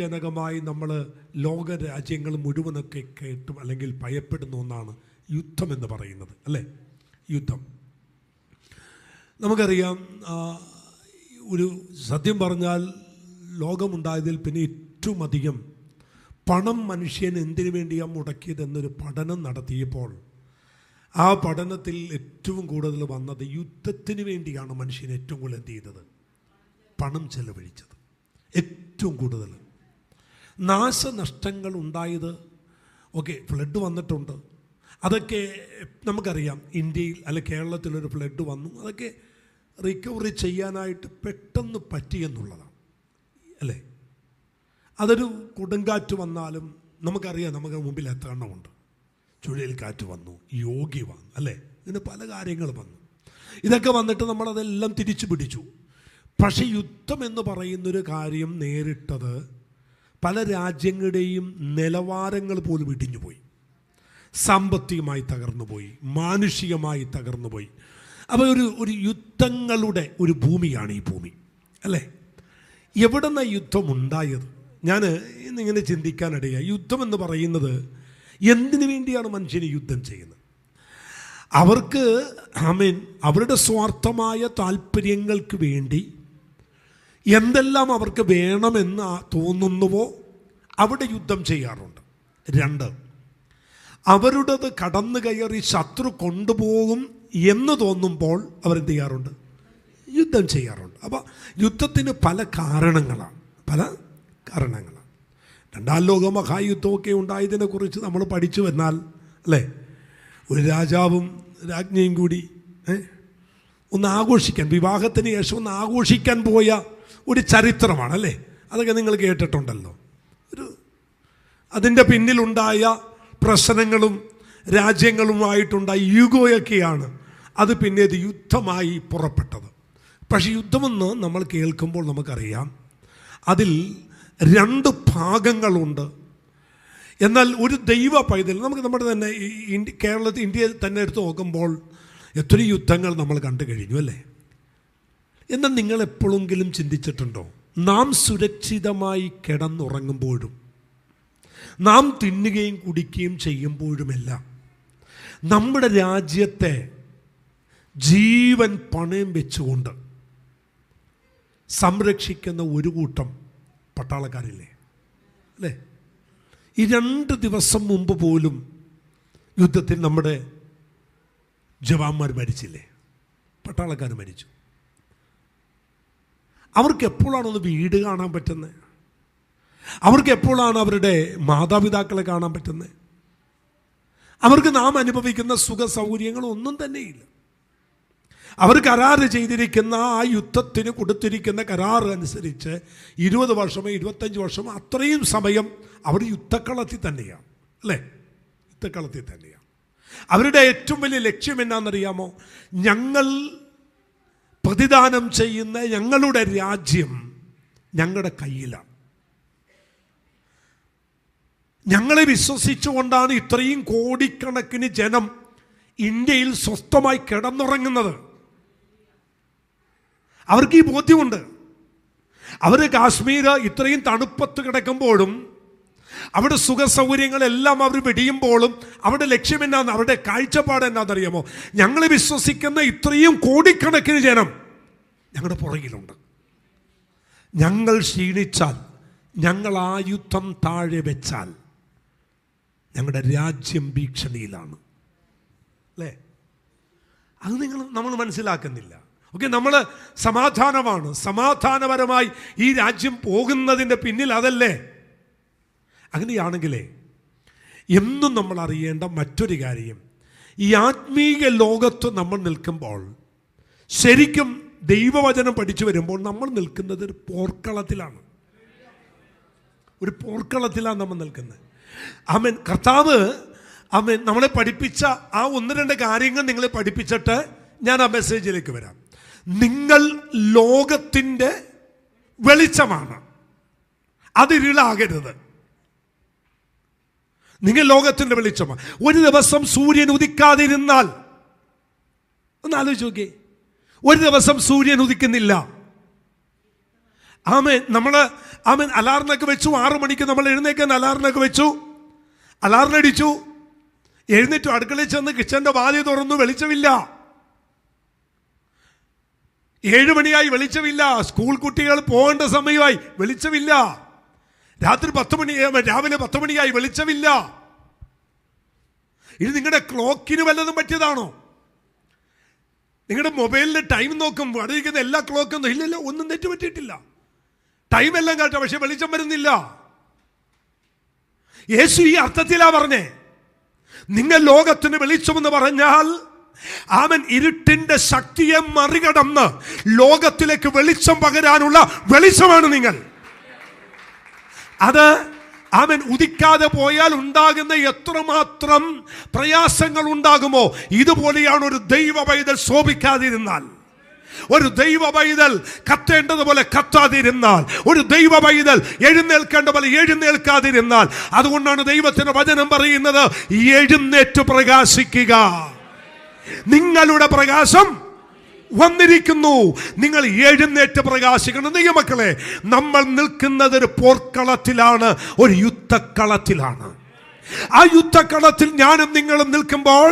ജനകമായി നമ്മൾ ലോക രാജ്യങ്ങൾ മുഴുവനൊക്കെ കേട്ടും അല്ലെങ്കിൽ ഭയപ്പെടുന്ന ഒന്നാണ് യുദ്ധം എന്ന് പറയുന്നത്, അല്ലേ? യുദ്ധം നമുക്കറിയാം. ഒരു സത്യം പറഞ്ഞാൽ ലോകമുണ്ടായതിൽ പിന്നെ ഏറ്റവും അധികം പണം മനുഷ്യൻ എന്തിനു വേണ്ടിയാണ് മുടക്കിയതെന്നൊരു പഠനം നടത്തിയപ്പോൾ ആ പഠനത്തിൽ ഏറ്റവും കൂടുതൽ വന്നത് യുദ്ധത്തിന് വേണ്ടിയാണ് മനുഷ്യൻ ഏറ്റവും കൂടുതൽ എന്ത് ചെയ്തത്, പണം ചെലവഴിച്ചത്. ഏറ്റവും കൂടുതൽ നാശനഷ്ടങ്ങൾ ഉണ്ടായത്, ഓക്കെ, ഫ്ലഡ് വന്നിട്ടുണ്ട്, അതൊക്കെ നമുക്കറിയാം. ഇന്ത്യയിൽ അല്ലെ കേരളത്തിലൊരു ഫ്ലഡ് വന്നു, അതൊക്കെ റിക്കവറി ചെയ്യാനായിട്ട് പെട്ടെന്ന് പറ്റിയെന്നുള്ളതാണ്, അല്ലേ? അതൊരു കൊടുങ്കാറ്റ് വന്നാലും നമുക്കറിയാം, നമുക്ക് മുമ്പിൽ എത്ര എണ്ണമുണ്ട്. ചുഴലിക്കാറ്റ് വന്നു, യോഗി വന്നു, അല്ലേ? ഇങ്ങനെ പല കാര്യങ്ങൾ വന്നു. ഇതൊക്കെ വന്നിട്ട് നമ്മളതെല്ലാം തിരിച്ചു പിടിച്ചു. പക്ഷേ യുദ്ധം എന്ന് പറയുന്നൊരു കാര്യം നേരിട്ടത് പല രാജ്യങ്ങളുടെയും നിലവാരങ്ങൾ പോലും ഇടിഞ്ഞുപോയി, സാമ്പത്തികമായി തകർന്നുപോയി, മാനുഷികമായി തകർന്നുപോയി. അപ്പോൾ ഒരു യുദ്ധങ്ങളുടെ ഒരു ഭൂമിയാണ് ഈ ഭൂമി, അല്ലേ? എവിടെ നിന്നാണ് യുദ്ധം ഉണ്ടായത്? ഞാൻ ഇന്നിങ്ങനെ ചിന്തിക്കാനിടയായി. യുദ്ധം എന്ന് പറയുന്നത് എന്തിനു വേണ്ടിയാണ് മനുഷ്യന് യുദ്ധം ചെയ്യുന്നത്? അവർക്ക് അവരുടെ സ്വാർത്ഥമായ താല്പര്യങ്ങൾക്ക് വേണ്ടി എന്തെല്ലാം അവർക്ക് വേണമെന്ന് തോന്നുന്നുവോ അവിടെ യുദ്ധം ചെയ്യാറുണ്ട്. 2, അവരുടേത് കടന്നു കയറി ശത്രു കൊണ്ടുപോകും എന്ന് തോന്നുമ്പോൾ അവരെന്ത് ചെയ്യാറുണ്ട്? യുദ്ധം ചെയ്യാറുണ്ട്. അപ്പോൾ യുദ്ധത്തിന് പല കാരണങ്ങളാണ്. 2ാം ലോക മഹായുദ്ധമൊക്കെ ഉണ്ടായതിനെക്കുറിച്ച് നമ്മൾ പഠിച്ചു വന്നാൽ, അല്ലേ, ഒരു രാജാവും രാജ്ഞിയും കൂടി ഒന്ന് ആഘോഷിക്കാൻ, വിവാഹത്തിന് ശേഷം ഒന്ന് ആഘോഷിക്കാൻ പോയ ഒരു ചരിത്രമാണ്, അല്ലേ? അതൊക്കെ നിങ്ങൾ കേട്ടിട്ടുണ്ടല്ലോ. അതിൻ്റെ പിന്നിലുണ്ടായ പ്രശ്നങ്ങളും രാജ്യങ്ങളുമായിട്ടുണ്ടായ യുഗമൊക്കെയാണ് അത് പിന്നെ ഇത് യുദ്ധമായി പുറപ്പെട്ടത്. പക്ഷേ യുദ്ധമെന്ന് നമ്മൾ കേൾക്കുമ്പോൾ നമുക്കറിയാം അതിൽ 2 ഭാഗങ്ങളുണ്ട്. എന്നാൽ ഒരു ദൈവ പൈതൽ നമുക്ക് നമ്മുടെ തന്നെ കേരളത്തിൽ, ഇന്ത്യയിൽ തന്നെ എടുത്ത് നോക്കുമ്പോൾ എത്ര യുദ്ധങ്ങൾ നമ്മൾ കണ്ടു കഴിഞ്ഞു, അല്ലേ? എന്നാൽ നിങ്ങൾ എപ്പോഴെങ്കിലും ചിന്തിച്ചിട്ടുണ്ടോ, നാം സുരക്ഷിതമായി കിടന്നുറങ്ങുമ്പോഴും നാം തിന്നുകയും കുടിക്കുകയും ചെയ്യുമ്പോഴുമെല്ലാം നമ്മുടെ രാജ്യത്തെ ജീവൻ പണയം വെച്ചുകൊണ്ട് സംരക്ഷിക്കുന്ന ഒരു കൂട്ടം പട്ടാളക്കാരില്ലേ, അല്ലേ? ഈ 2 ദിവസം മുമ്പ് പോലും യുദ്ധത്തിൽ നമ്മുടെ ജവാന്മാർ മരിച്ചില്ലേ? പട്ടാളക്കാർ മരിച്ചു. അവർക്ക് എപ്പോഴാണൊന്ന് വീട് കാണാൻ പറ്റുന്നത്? അവർക്ക് എപ്പോഴാണ് അവരുടെ മാതാപിതാക്കളെ കാണാൻ പറ്റുന്നത്? അവർക്ക് നാം അനുഭവിക്കുന്ന സുഖ സൗകര്യങ്ങളൊന്നും തന്നെയില്ല. അവർ കരാർ ചെയ്തിരിക്കുന്ന ആ യുദ്ധത്തിന് കൊടുത്തിരിക്കുന്ന കരാർ അനുസരിച്ച് 20 വർഷമോ 25 വർഷമോ അത്രയും സമയം അവർ യുദ്ധക്കളത്തിൽ തന്നെയാണ്, അല്ലേ? യുദ്ധക്കളത്തിൽ തന്നെയാണ്. അവരുടെ ഏറ്റവും വലിയ ലക്ഷ്യം എന്നാണെന്നറിയാമോ? ഞങ്ങൾ പ്രതിദാനം ചെയ്യുന്ന ഞങ്ങളുടെ രാജ്യം ഞങ്ങളുടെ കയ്യിലാണ്. ഞങ്ങളെ വിശ്വസിച്ചുകൊണ്ടാണ് ഇത്രയും കോടിക്കണക്കിന് ജനം ഇന്ത്യയിൽ സ്വസ്ഥമായി കിടന്നുറങ്ങുന്നത്. അവർക്ക് ഈ ബോധ്യമുണ്ട്. അവർ കാശ്മീർ ഇത്രയും തണുപ്പത്ത് കിടക്കുമ്പോഴും അവിടെ സുഖ സൗകര്യങ്ങളെല്ലാം അവർ വെടിയുമ്പോഴും അവരുടെ ലക്ഷ്യം എന്നാന്ന്, അവരുടെ കാഴ്ചപ്പാട് എന്നാണെന്നറിയാമോ? ഞങ്ങളെ വിശ്വസിക്കുന്ന ഇത്രയും കോടിക്കണക്കിന് ജനം ഞങ്ങളുടെ പുറകിലുണ്ട്. ഞങ്ങൾ ക്ഷീണിച്ചാൽ, ഞങ്ങൾ ആ യുദ്ധം താഴെ വെച്ചാൽ ഞങ്ങളുടെ രാജ്യം ഭീഷണിയിലാണ്, അല്ലേ? അത് നമ്മൾ മനസ്സിലാക്കുന്നില്ല. ഓക്കെ, നമ്മൾ സമാധാനപരമായി ഈ രാജ്യം പോകുന്നതിൻ്റെ പിന്നിൽ അതല്ലേ? അങ്ങനെയാണെങ്കിലേ എന്നും നമ്മൾ അറിയേണ്ട മറ്റൊരു കാര്യം, ഈ ആത്മീക ലോകത്ത് നമ്മൾ നിൽക്കുമ്പോൾ, ശരിക്കും ദൈവവചനം പഠിച്ചു വരുമ്പോൾ നമ്മൾ നിൽക്കുന്നത് ഒരു പോർക്കളത്തിലാണ്. ഒരു പോർക്കളത്തിലാണ് നമ്മൾ നിൽക്കുന്നത്. കർത്താവ് നമ്മളെ പഠിപ്പിച്ച ആ 1-2 കാര്യങ്ങൾ നിങ്ങളെ പഠിപ്പിച്ചിട്ട് ഞാൻ ആ മെസ്സേജിലേക്ക് വരാം. നിങ്ങൾ ലോകത്തിൻ്റെ വെളിച്ചമാണ്, അതിരുളാകരുത്. നിങ്ങൾ ലോകത്തിൻ്റെ വെളിച്ചമാണ്. ഒരു ദിവസം സൂര്യൻ ഉദിക്കാതിരുന്നാൽ, ഒന്ന് ആലോചിച്ച് നോക്കിയേ, ഒരു ദിവസം സൂര്യൻ ഉദിക്കുന്നില്ല, ആമേൻ. ആമേൻ അലാറിനൊക്കെ വെച്ചു. 6 മണിക്ക് നമ്മൾ എഴുന്നേക്കാൻ അലാറിനൊക്കെ വെച്ചു. അലാറിനടിച്ചു, എഴുന്നേറ്റു, അടുക്കളയിൽ ചെന്ന് കിച്ചന്റെ വാതിൽ തുറന്നു, വെളിച്ചമില്ല. 7 മണിയായി, വെളിച്ചമില്ല. സ്കൂൾ കുട്ടികൾ പോകേണ്ട സമയമായി, വെളിച്ചമില്ല. രാത്രി 10 മണി, രാവിലെ 10 മണിയായി, വെളിച്ചമില്ല. ഇത് നിങ്ങളുടെ ക്ലോക്കിന് വല്ലതും പറ്റിയതാണോ? നിങ്ങളുടെ മൊബൈലിൽ ടൈം നോക്കും, അടിയിരിക്കുന്ന എല്ലാ ക്ലോക്കൊന്നും ഇല്ലല്ലോ, ഒന്നും തെറ്റ് പറ്റിയിട്ടില്ല. ടൈം എല്ലാം കേട്ടോ, പക്ഷെ വെളിച്ചം വരുന്നില്ല. യേശു ഈ അർത്ഥത്തിലാ പറഞ്ഞേ, നിങ്ങൾ ലോകത്തിന് വെളിച്ചമെന്ന് പറഞ്ഞാൽ അവൻ ഇരുട്ടിന്റെ ശക്തിയെ മറികടന്ന് ലോകത്തിലേക്ക് വെളിച്ചം പകരാനുള്ള വെളിച്ചമാണ് നിങ്ങൾ. അത് അവൻ ഉദിക്കാതെ പോയാൽ ഉണ്ടാകുന്ന എത്രമാത്രം പ്രയാസങ്ങൾ ഉണ്ടാകുമോ, ഇതുപോലെയാണ് ഒരു ദൈവ പൈതൽ ശോഭിക്കാതിരുന്നാൽ, ഒരു ദൈവ പൈതൽ കത്തേണ്ടതുപോലെ കത്താതിരുന്നാൽ, ഒരു ദൈവ പൈതൽ എഴുന്നേൽക്കേണ്ട പോലെ എഴുന്നേൽക്കാതിരുന്നാൽ. അതുകൊണ്ടാണ് ദൈവത്തിന്റെ വചനം പറയുന്നത്, എഴുന്നേറ്റ് പ്രകാശിക്കുക, നിങ്ങളുടെ പ്രകാശം വന്നിരിക്കുന്നു. നിങ്ങൾ എഴുന്നേറ്റ് പ്രകാശിക്കണം. ദൈവമക്കളെ, നമ്മൾ നിൽക്കുന്നത് ഒരു പോർക്കളത്തിലാണ്, ഒരു യുദ്ധക്കളത്തിലാണ്. ആ യുദ്ധക്കളത്തിൽ ഞാനും നിങ്ങളും നിൽക്കുമ്പോൾ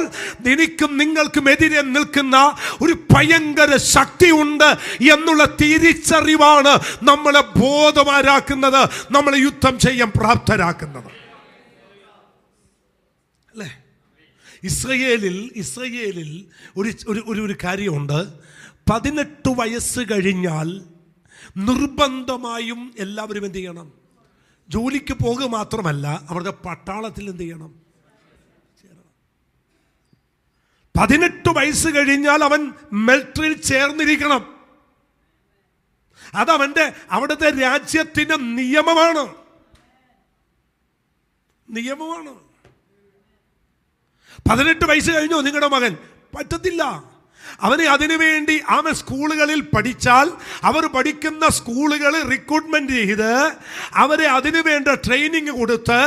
എനിക്കും നിങ്ങൾക്കും എതിരെ നിൽക്കുന്ന ഒരു ഭയങ്കര ശക്തി ഉണ്ട് എന്നുള്ള തിരിച്ചറിവാണ് നമ്മളെ ബോധവാരാക്കുന്നത്, നമ്മളെ യുദ്ധം ചെയ്യാൻ പ്രാപ്തരാക്കുന്നത്. അല്ലേ? ഇസ്രയേലിൽ ഒരു കാര്യമുണ്ട്. 18 വയസ്സ് കഴിഞ്ഞാൽ നിർബന്ധമായും എല്ലാവരും എന്ത് ചെയ്യണം? ജോലിക്ക് പോകുക മാത്രമല്ല, അവരുടെ പട്ടാളത്തിൽ എന്ത് ചെയ്യണം? 18 വയസ്സ് കഴിഞ്ഞാൽ അവൻ മിലിറ്ററിയിൽ ചേർന്നിരിക്കണം. അത് അവിടുത്തെ രാജ്യത്തിന്റെ നിയമമാണ്. 18 വയസ്സ് കഴിഞ്ഞോ നിങ്ങളുടെ മകൻ? പറ്റത്തില്ല. അവനെ അതിനുവേണ്ടി സ്കൂളുകളിൽ പഠിച്ചാൽ, അവർ പഠിക്കുന്ന സ്കൂളുകൾ റിക്രൂട്ട്മെന്റ് ചെയ്ത് അവരെ അതിനുവേണ്ട ട്രെയിനിങ് കൊടുത്ത്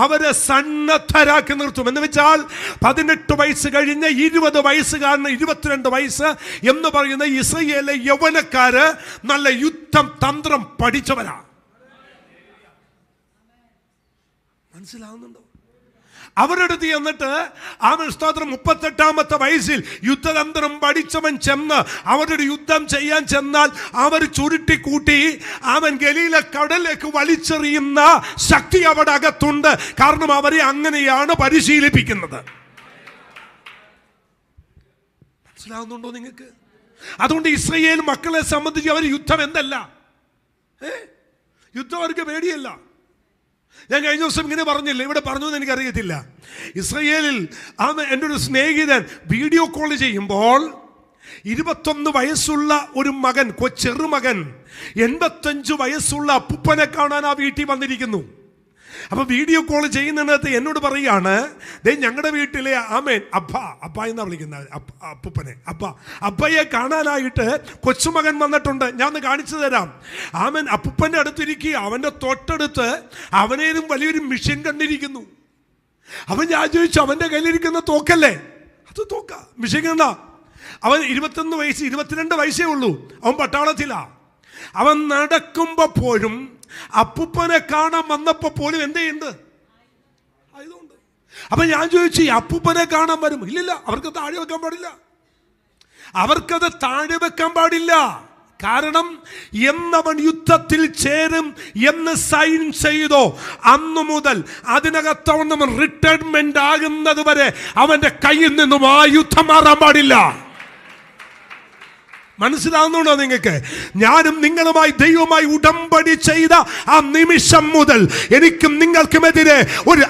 അവരെ സന്നദ്ധരാക്കി നിർത്തും. എന്ന് വെച്ചാൽ 18 വയസ്സ് കഴിഞ്ഞ് 20 വയസ്സുകാരന് 22 വയസ്സ് എന്ന് പറയുന്ന ഇസ്രയേലിലെ യൗവനക്കാര് നല്ല യുദ്ധം തന്ത്രം പഠിച്ചവരാ. മനസ്സിലാവുന്നുണ്ടോ? അവരുടെ അടുത്ത് ചെന്നിട്ട് സ്തോത്രം 38-ാമത്തെ വയസ്സിൽ യുദ്ധതന്ത്രം പഠിച്ചവൻ ചെന്ന് അവരുടെ യുദ്ധം ചെയ്യാൻ ചെന്നാൽ അവർ ചുരുട്ടിക്കൂട്ടി ഗലീല കടലിലേക്ക് വലിച്ചെറിയുന്ന ശക്തി അവിടെ അകത്തുണ്ട്. കാരണം അവരെ അങ്ങനെയാണ് പരിശീലിപ്പിക്കുന്നത്. മനസ്സിലാവുന്നുണ്ടോ നിങ്ങൾക്ക്? അതുകൊണ്ട് ഇസ്രയേൽ മക്കളെ സംബന്ധിച്ച് അവർ യുദ്ധം എന്തല്ല, യുദ്ധം അവർക്ക് പേടിയല്ല. ഞാൻ കഴിഞ്ഞ ദിവസം ഇങ്ങനെ പറഞ്ഞില്ല, ഇവിടെ പറഞ്ഞു എന്ന് എനിക്കറിയത്തില്ല. ഇസ്രയേലിൽ എൻ്റെ ഒരു സ്നേഹിതൻ വീഡിയോ കോൾ ചെയ്യുമ്പോൾ 21 വയസ്സുള്ള ഒരു മകൻ, ചെറുമകൻ 85 വയസ്സുള്ള അപ്പൂപ്പനെ കാണാൻ ആ വീട്ടിൽ വന്നിരിക്കുന്നു. അപ്പൊ വീഡിയോ കോൾ ചെയ്യുന്നിടത്ത് എന്നോട് പറയാണ്, ഞങ്ങളുടെ വീട്ടിലെ അപ്പ എന്നാ വിളിക്കുന്നത്, അപ്പയെ കാണാനായിട്ട് കൊച്ചുമകൻ വന്നിട്ടുണ്ട്, ഞാൻ ഒന്ന് കാണിച്ചു തരാം. അപ്പൂപ്പന്റെ അടുത്തിരിക്കുക, അവന്റെ തൊട്ടടുത്ത് അവനേലും വലിയൊരു മിഷൻ കണ്ടിരിക്കുന്നു. അവൻ ഞാൻ ചോദിച്ചു, അവന്റെ കയ്യിലിരിക്കുന്ന തോക്കല്ലേ? അത് തോക്ക, മിഷൻ കണ്ട. അവൻ 21 വയസ്സ് 22 വയസ്സേ ഉള്ളൂ. അവൻ പട്ടാളത്തിലാ. അവൻ നടക്കുമ്പോ പോലും അപ്പൂപ്പനെ കാണാൻ വന്നപ്പോ പോലും എന്ത് ചെയ്യുന്നുണ്ട്? ആയതുകൊണ്ട്. അപ്പൊ ഞാൻ ചോദിച്ചു, അപ്പൂപ്പനെ കാണാൻ വരും? ഇല്ലില്ല, അവർക്ക് താഴെ വെക്കാൻ പാടില്ല. അവർക്കത് താഴെ വെക്കാൻ പാടില്ല. കാരണം എന്നവൻ യുദ്ധത്തിൽ ചേരും എന്ന് സൈൻ ചെയ്തോ അന്നു മുതൽ അതിനകത്തവണ്ണം റിട്ടയർമെന്റ് ആകുന്നത് വരെ അവന്റെ കയ്യിൽ നിന്നും ആ യുദ്ധം മാറാൻ പാടില്ല. മനസ്സിലാവുന്നുണ്ടോ നിങ്ങൾക്ക്? ഞാനും നിങ്ങളുമായി ദൈവമായി ഉടമ്പടി ചെയ്ത ആ നിമിഷം മുതൽ എനിക്കും നിങ്ങൾക്കുമെതിരെ ഒരു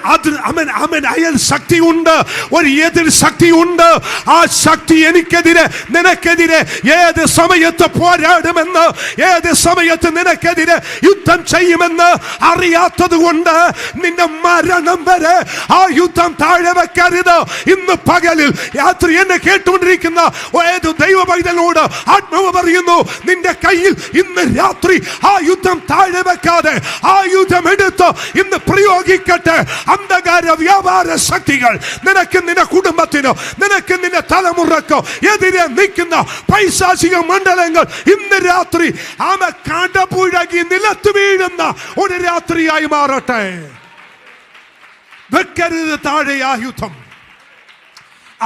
അയൽ ശക്തി ഉണ്ട്, ഒരു എതിർ ശക്തി ഉണ്ട്. ആ ശക്തി എനിക്കെതിരെ നിനക്കെതിരെ ഏത് സമയത്ത് പോരാടുമെന്ന്, ഏത് സമയത്ത് നിനക്കെതിരെ യുദ്ധം ചെയ്യുമെന്ന് അറിയാത്തത് കൊണ്ട് നിന്റെ മരണം വരെ ആ യുദ്ധം താഴെ വെക്കരുത്. ഇന്ന് പകലിൽ രാത്രി എന്നെ കേട്ടുകൊണ്ടിരിക്കുന്ന ഏത് ദൈവ പൈതലോട് ആത്മാവ് പറയുന്നു, നിന്റെ കയ്യിൽ ഇന്ന് രാത്രി ആ യുദ്ധം താഴെ വെക്കാതെ ആ യുദ്ധം എടുത്ത് ഇന്ന് പ്രയോഗിക്കട്ടെ. അന്ധകാര വ്യാപാര ശക്തികൾ നിനക്ക്, നിന്റെ കുടുംബത്തിനോ, നിനക്ക് നിന്റെ തലമുറക്കോ എതിരെ നിൽക്കുന്ന പൈശാചിക മണ്ഡലങ്ങൾ ഇന്ന് രാത്രി ആമ കടപുഴകി നിലത്ത് വീഴുന്ന ഒരു രാത്രിയായി മാറട്ടെ. വെക്കരുത് താഴെ ആ യുദ്ധം,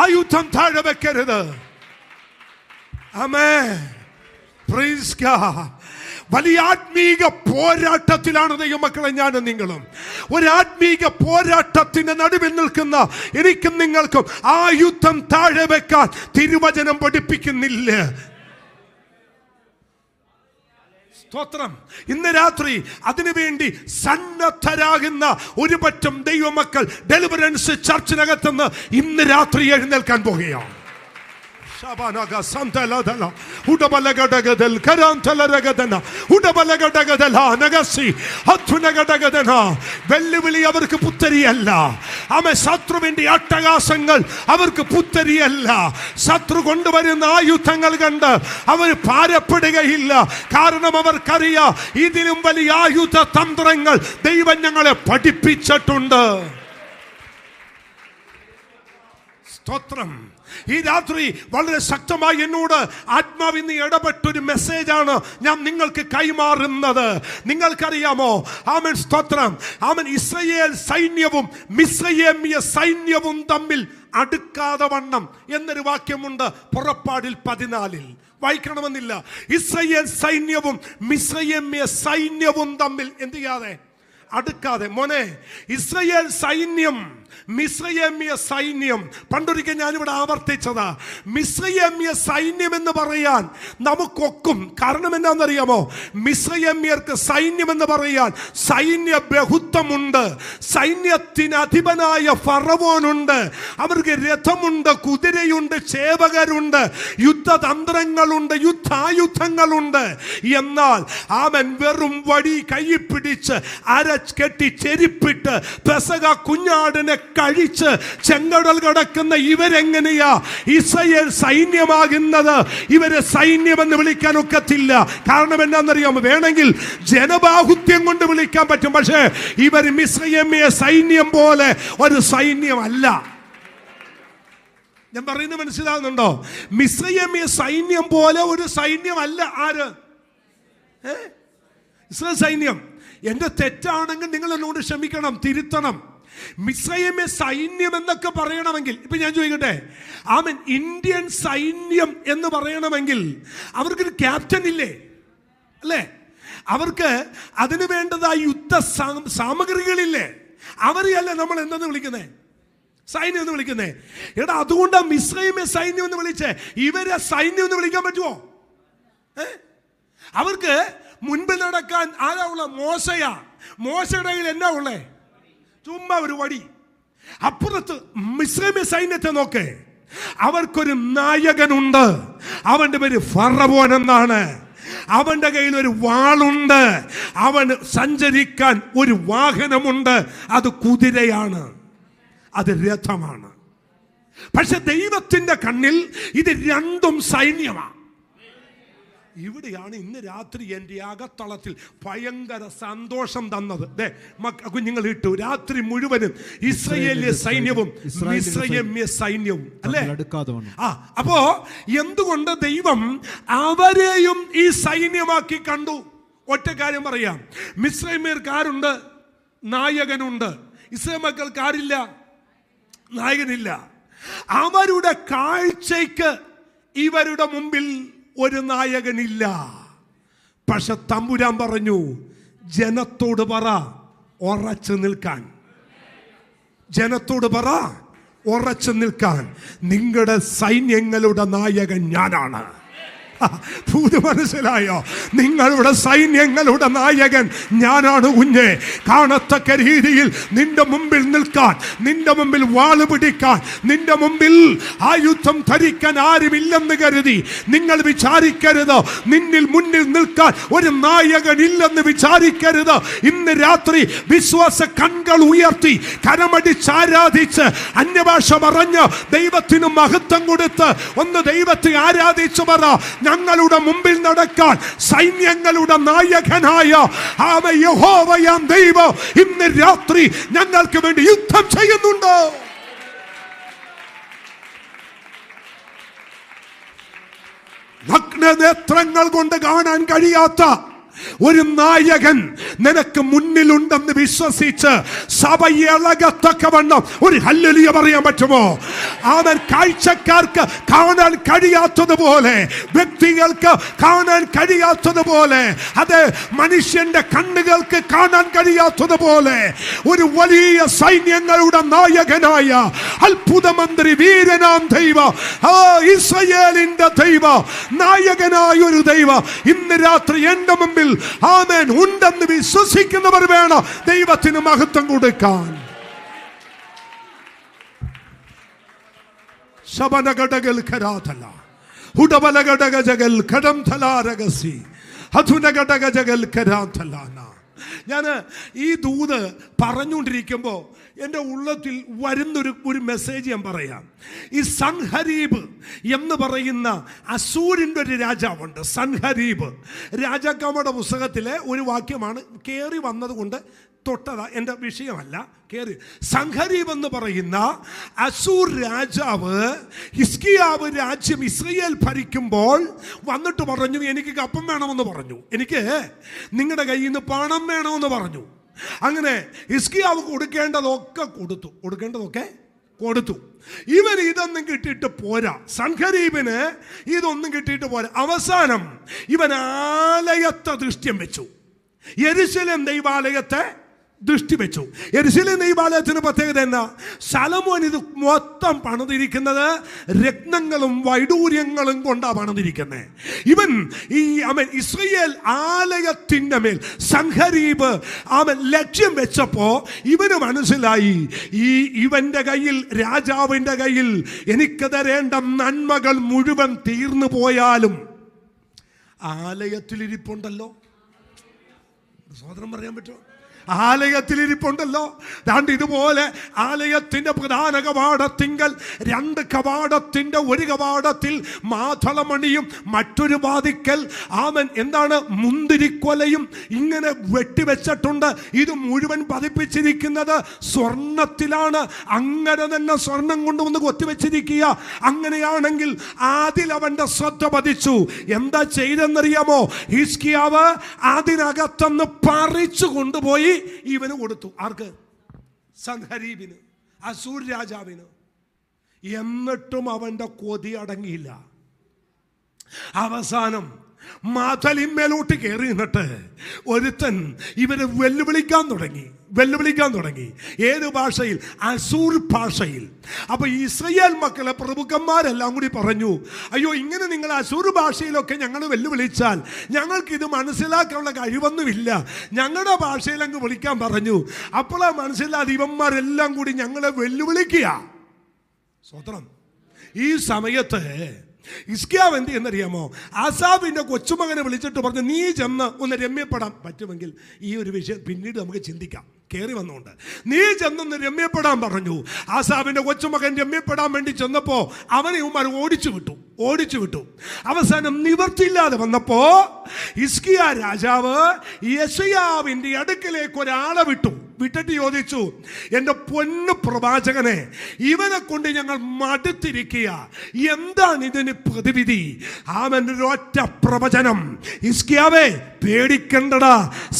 ആ യുദ്ധം താഴെ വെക്കരുത്. ആമേൻ. Praise God. വലിയ ആത്മീക പോരാട്ടത്തിലാണ് ദൈവമക്കളെ ഞാനും നിങ്ങളും. ഒരു ആത്മീക പോരാട്ടത്തിന്റെ നടുവിൽ നിൽക്കുന്ന എനിക്കും നിങ്ങൾക്കും ആ യുദ്ധം താഴെ വെക്കാൻ തിരുവചനം പഠിപ്പിക്കുന്നില്ല. സ്തോത്രം. ഇന്ന് രാത്രി അതിനുവേണ്ടി സന്നദ്ധരാകുന്ന ഒരു പറ്റം ദൈവമക്കൾ ഡെലിവറൻസ് ചർച്ചിനകത്തുനിന്ന് ഇന്ന് രാത്രി എഴുന്നേൽക്കാൻ പോകുകയാണ്. വെല്ലുവിളി അവർക്ക് പുത്തരിയല്ല. ശത്രുവിന്റെ അട്ടഹാസങ്ങൾ അവർക്ക് പുത്തരിയല്ല. ശത്രു കൊണ്ടുവരുന്ന ആയുധങ്ങൾ കണ്ട് അവർ ഭാരപ്പെടുകയില്ല. കാരണം അവർക്കറിയാം, ഇതിലും വലിയ ആയുധ തന്ത്രങ്ങൾ ദൈവം ഞങ്ങളെ പഠിപ്പിച്ചിട്ടുണ്ട്. സ്തോത്രം. ഈ രാത്രി വളരെ ശക്തമായി എന്നോട് ആത്മാവിന്ന് ഇടപെട്ടൊരു മെസ്സേജാണ് ഞാൻ നിങ്ങൾക്ക് കൈമാറുന്നത്. നിങ്ങൾക്കറിയാമോ, ആമേൻ, സ്തോത്രം, ആമേൻ, ഇസ്രായേൽ സൈന്യവും മിസ്രയീമ്യ സൈന്യവും തമ്മിൽ അടുക്കാതെ വണ്ണം എന്നൊരു വാക്യമുണ്ട് പുറപ്പാടിൽ 14. വായിക്കണമെന്നില്ല. ഇസ്രായേൽ സൈന്യവും മിസ്രയീമ്യ സൈന്യവും തമ്മിൽ എന്ത് ചെയ്യാതെ, അടുക്കാതെ. മോനെ, ഇസ്രായേൽ സൈന്യം, മിസ്രയീമ്യ സൈന്യം, പണ്ടൊരിക്കൽ ഞാനിവിടെ ആവർത്തിച്ചതാ. മിസ്രയീമ്യ സൈന്യം എന്ന് പറയാൻ നമുക്കൊക്കും. കാരണം എന്താണെന്നറിയാമോ? മിസ്രയീമ്യർക്ക് സൈന്യം എന്ന് പറയാൻ സൈന്യ ബഹുത്വമുണ്ട്. സൈന്യത്തിന് അധിപനായ ഫറവോനുണ്ട്. അവർക്ക് രഥമുണ്ട്, കുതിരയുണ്ട്, ചേവകരുണ്ട്, യുദ്ധതന്ത്രങ്ങളുണ്ട്, യുദ്ധായുധങ്ങളുണ്ട്. എന്നാൽ അവൻ വെറും വടി കൈ പിടിച്ച് അരക്കെട്ടി ചെരിപ്പിട്ട് പെസക കുഞ്ഞാടിനെ കഴിച്ച് ചെങ്കടൽ കടക്കുന്ന ഇവരെങ്ങനെയാ ഇസ്രായേൽ സൈന്യമാകുന്നത്? ഇവരെ സൈന്യമെന്ന് വിളിക്കാൻ ഒക്കത്തില്ല. കാരണം എന്താണെന്നറിയാമോ? വേണമെങ്കിൽ ജനബാഹുത്യം കൊണ്ട് വിളിക്കാൻ പറ്റും. പക്ഷേ ഇവർ മിസ്രയീമ്യ സൈന്യം പോലെ ഒരു സൈന്യമല്ല. ഞാൻ പറയുന്നത് മനസ്സിലാകുന്നുണ്ടോ? മിസ്രയീമ്യ സൈന്യം പോലെ ഒരു സൈന്യമല്ല. ആര്? ഇസ്രായേൽ സൈന്യം. എന്റെ തെറ്റാണെങ്കിൽ നിങ്ങൾ എന്നോട് ക്ഷമിക്കണം, തിരുത്തണം. മിസ്രയീമ്യ സൈന്യം എന്നൊക്കെ പറയണമെങ്കിൽ, ഇപ്പൊ ഞാൻ ചോദിക്കട്ടെ, ആമൻ, ഇന്ത്യൻ സൈന്യം എന്ന് പറയണമെങ്കിൽ അവർക്കൊരു ക്യാപ്റ്റൻ ഇല്ലേ? അല്ലേ? അവർക്ക് അതിനു വേണ്ടതായ യുദ്ധ സാമഗ്രികളില്ലേ? അവരെയല്ലേ നമ്മൾ എന്തെന്ന് വിളിക്കുന്നേ? സൈന്യം എന്ന് വിളിക്കുന്നേ. എടാ, അതുകൊണ്ടാ മിസ്രയീമ്യ സൈന്യം എന്ന് വിളിച്ചേ. ഇവരെ സൈന്യം എന്ന് വിളിക്കാൻ പറ്റുമോ? അവർക്ക് മുൻപിൽ നടക്കാൻ ആരാ ഉള്ള? മോശയാ. മോശയുടെ കയ്യിൽ എന്നാ ഉള്ളേ? ചുമ്മാ ഒരു വടി. അപ്പുറത്ത് മിസ്രയീമ്യ സൈന്യത്തെ നോക്കേ, അവർക്കൊരു നായകനുണ്ട്. അവന്റെ പേര് ഫറവോൻ എന്നാണ്. അവന്റെ കയ്യിൽ ഒരു വാളുണ്ട്. അവന് സഞ്ചരിക്കാൻ ഒരു വാഹനമുണ്ട്. അത് കുതിരയാണ്, അത് രഥമാണ്. പക്ഷെ ദൈവത്തിന്റെ കണ്ണിൽ ഇത് രണ്ടും സൈന്യമാണ്. ഇവിടെയാണ് ഇന്ന് രാത്രി എൻ്റെ അകത്തളത്തിൽ ഭയങ്കര സന്തോഷം തന്നത്. കുഞ്ഞുങ്ങൾ ഇട്ടു രാത്രി മുഴുവനും ഇസ്രായേലിലെ സൈന്യവും മിസ്രയീമ്യ സൈന്യവും അല്ലേ? അപ്പോ എന്തുകൊണ്ട് ദൈവം അവരെയും ഈ സൈന്യമാക്കി കണ്ടു? ഒറ്റ കാര്യം പറയാം. മിസ്രയീമ്യർക്കാരുണ്ട്? നായകനുണ്ട്. ഇസ്രായേൽ മക്കൾക്ക് ആരില്ല? നായകനില്ല. അവരുടെ കാഴ്ചയ്ക്ക് ഇവരുടെ മുമ്പിൽ ഒരു നായകനില്ല. പക്ഷെ തമ്പുരാൻ പറഞ്ഞു, ജനത്തോട് പറ ഉറച്ചു നിൽക്കാൻ. ജനത്തോട് പറ ഉറച്ചു നിൽക്കാൻ. നിങ്ങളുടെ സൈന്യങ്ങളുടെ നായകൻ ഞാനാണ്. മനസ്സിലായോ? നിങ്ങളുടെ സൈന്യങ്ങളുടെ നായകൻ ഞാനാണ് കുഞ്ഞെ. കാണത്തക്ക രീതിയിൽ നിന്റെ മുമ്പിൽ നിൽക്കാൻ, നിന്റെ മുമ്പിൽ വാള് പിടിക്കാൻ, നിന്റെ മുമ്പിൽ ആയുധം ധരിക്കാൻ ആരുമില്ലെന്ന് കരുതി നിങ്ങൾ വിചാരിക്കരുത്. നിന്നിൽ മുന്നിൽ നിൽക്കാൻ ഒരു നായകൻ ഇല്ലെന്ന് വിചാരിക്കരുത്. ഇന്ന് രാത്രി വിശ്വാസ കൺകൾ ഉയർത്തി കരമടിച്ചാരാധിച്ച് അന്യഭാഷ പറഞ്ഞ് ദൈവത്തിന് മഹത്വം കൊടുത്ത് ഒന്ന് ദൈവത്തെ ആരാധിച്ചു പറ, ഞങ്ങളുടെ മുമ്പിൽ നടക്കാൻ സൈന്യങ്ങളുടെ നായകനായ യഹോവയാം ദൈവം ഇന്ന് രാത്രി ഞങ്ങൾക്ക് വേണ്ടി യുദ്ധം ചെയ്യുന്നുണ്ട്. നഗ്നനേത്രങ്ങൾ കൊണ്ട് കാണാൻ കഴിയാത്ത ഒരു നായകൻ നിനക്ക് മുന്നിലുണ്ടെന്ന് വിശ്വസിച്ച് സഭ ഇളകത്തക്കവണ്ണം ഒരു ഹല്ലേലൂയ പറയാൻ പറ്റുമോ? അവൻ കാഴ്ചക്കാർക്ക് കാണാൻ കഴിയാത്തതുപോലെ, വ്യക്തികൾക്ക് കാണാൻ കഴിയാത്തതുപോലെ, അത് മനുഷ്യന്റെ കണ്ണുകൾക്ക് കാണാൻ കഴിയാത്തതുപോലെ ഒരു വലിയ സൈന്യങ്ങളുടെ നായകനായ അത്ഭുതമന്ത്രി, വീരനാം ദൈവം, ഇസ്രായേലിന്റെ ദൈവം, നായകനായ ഒരു ദൈവം ഇന്ന് രാത്രി എന്റെ മുമ്പിൽ ആമേൻ ഉണ്ടെന്ന് വിശ്വസിക്കുന്നവർ വേണം ദൈവത്തിന് മഹത്വം കൊടുക്കാൻ. ശബനഘടകൽ ഖരാതല ഹുഡബലഘടകജഗൽ ഖടംതലാരഗസി ഹതുനഘടകജഗൽ ഖരാതലാന. ഞാൻ ഈ ദൂത് പറഞ്ഞുകൊണ്ടിരിക്കുമ്പോൾ എൻ്റെ ഉള്ളത്തിൽ വരുന്നൊരു മെസ്സേജ് ഞാൻ പറയാം. ഈ സൻഹരീബ് എന്ന് പറയുന്ന അസൂരിൻ്റെ ഒരു രാജാവുണ്ട്. സൻഹരീബ് രാജാക്കന്മാരുടെ പുസ്തകത്തിലെ ഒരു വാക്യമാണ്. കയറി വന്നതുകൊണ്ട് തൊട്ടതാ, എൻ്റെ വിഷയമല്ല. കയറി സൻഹരീബ് എന്ന് പറയുന്ന അസൂർ രാജാവ് ഹിസ്കിയാവ് രാജ്യം ഇസ്രായേൽ ഭരിക്കുമ്പോൾ വന്നിട്ട് പറഞ്ഞു, എനിക്ക് കപ്പം വേണമെന്ന് പറഞ്ഞു, എനിക്ക് നിങ്ങളുടെ കയ്യിൽ നിന്ന് പണം വേണമെന്ന് പറഞ്ഞു. അങ്ങനെ ഹിസ്കിയാവ് കൊടുക്കേണ്ടതൊക്കെ കൊടുത്തു. ഇവൻ ഇതൊന്നും കിട്ടിയിട്ട് പോരാ, സൻഹരീബിന് ഇതൊന്നും കിട്ടിയിട്ട് പോരാ. അവസാനം ഇവൻ ആലയത്തെ ദൃഷ്ട്യം വെച്ചു, യെരൂശലേം ദൈവാലയത്തെ ദൃഷ്ടി വെച്ചു. യെരൂശലേം ദൈവാലയത്തിന് പ്രത്യേകത എന്നാ? ശലോമോൻ ഇത് മൊത്തം പണിതിരിക്കുന്നത് രത്നങ്ങളും വൈഡൂര്യങ്ങളും കൊണ്ടാണ് പണിതിരിക്കുന്നത്. അവൻ ഇസ്രായേൽ ആലയത്തിൻ്റെ മേൽ സൻഹരീബ് അവൻ ലക്ഷ്യം വെച്ചപ്പോ ഇവന് മനസ്സിലായി, ഇവന്റെ കയ്യിൽ, രാജാവിന്റെ കയ്യിൽ എനിക്ക് തരേണ്ട നന്മകൾ മുഴുവൻ തീർന്നു പോയാലും ആലയത്തിലിരിപ്പുണ്ടല്ലോ. സഹോദരൻ പറയാൻ പറ്റുമോ? ആലയത്തിലിരിപ്പുണ്ടല്ലോ. ദാണ്ട് ഇതുപോലെ ആലയത്തിന്റെ പ്രധാന കവാടത്തിങ്കൽ 2 കവാടത്തിന്റെ ഒരു കവാടത്തിൽ മാതളമണിയും മറ്റൊരു വാതിക്കൽ എന്താണ് മുന്തിരിക്കൊലയും ഇങ്ങനെ വെട്ടിവെച്ചിട്ടുണ്ട്. ഇത് മുഴുവൻ പതിപ്പിച്ചിരിക്കുന്നത് സ്വർണത്തിലാണ്. അങ്ങനെ തന്നെ സ്വർണം കൊണ്ടുവന്ന് കൊത്തിവെച്ചിരിക്കുക. അങ്ങനെയാണെങ്കിൽ അതിൽ അവന്റെ ശ്രദ്ധ പതിച്ചു. എന്താ ചെയ്തെന്നറിയാമോ? ഹിസ്കിയാവ് അതിനകത്തുനിന്ന് പറിച്ചു കൊണ്ടുപോയി ഇവന് കൊടുത്തു. ആർക്ക്? സൻഹരീബിന്, അസൂർ രാജാവിന്. എന്നിട്ടും അവന്റെ കൊതി അടങ്ങിയില്ല. അവസാനം മതിലിന്മേലോട്ട് കയറി നിന്നിട്ട് ഒരുത്തൻ ഇവരെ വെല്ലുവിളിക്കാൻ തുടങ്ങി. ഏത് ഭാഷയിൽ? അസൂർ ഭാഷയിൽ. അപ്പൊ ഇസ്രായേൽ മക്കളെ പ്രഭുക്കന്മാരെല്ലാം കൂടി പറഞ്ഞു, അയ്യോ, ഇങ്ങനെ നിങ്ങൾ അസൂർ ഭാഷയിലൊക്കെ ഞങ്ങൾ വെല്ലുവിളിച്ചാൽ ഞങ്ങൾക്ക് ഇത് മനസ്സിലാക്കാനുള്ള കഴിവൊന്നുമില്ല, ഞങ്ങളുടെ ഭാഷയിൽ അങ്ങ് വിളിക്കാൻ പറഞ്ഞു. അപ്പോഴാ മനസ്സിലാതെ ഇവന്മാരെല്ലാം കൂടി ഞങ്ങളെ വെല്ലുവിളിക്കുക. സ്വതന്ത്രം. ഈ സമയത്ത് ഹിസ്കിയാവ് എന്ത് എന്നറിയാമോ? ആസാഫിന്റെ കൊച്ചുമകനെ വിളിച്ചിട്ട് പറഞ്ഞു, നീ ചെന്ന് ഒന്ന് രമ്യപ്പെടാൻ പറ്റുമെങ്കിൽ ഈ ഒരു വിഷയം പിന്നീട് നമുക്ക് ചിന്തിക്കാം. കയറി വന്നുകൊണ്ട് നീ ചെന്നൊന്ന് രമ്യപ്പെടാൻ പറഞ്ഞു. ആസാഫിന്റെ കൊച്ചുമകൻ രമ്യപ്പെടാൻ വേണ്ടി ചെന്നപ്പോ അവനെ ഉമ്മാർ ഓടിച്ചു വിട്ടു. അവസാനം നിവർത്തിയില്ലാതെ വന്നപ്പോ ഹിസ്കിയ രാജാവ് യെശയ്യാവിന്റെ അടുക്കലേക്ക് ഒരാളെ വിട്ടിട്ട് ചോദിച്ചു, എൻ്റെ പൊന്നു പ്രവാചകനെ, ഇവനെ കൊണ്ട് ഞങ്ങൾ മടുത്തിരിക്കുക, എന്താണ് ഇതിന് പ്രതിവിധി? അവൻ്റെ ഒരൊറ്റ പ്രവചനം, ഹിസ്കിയാവേ പേടിക്കണ്ടടാ,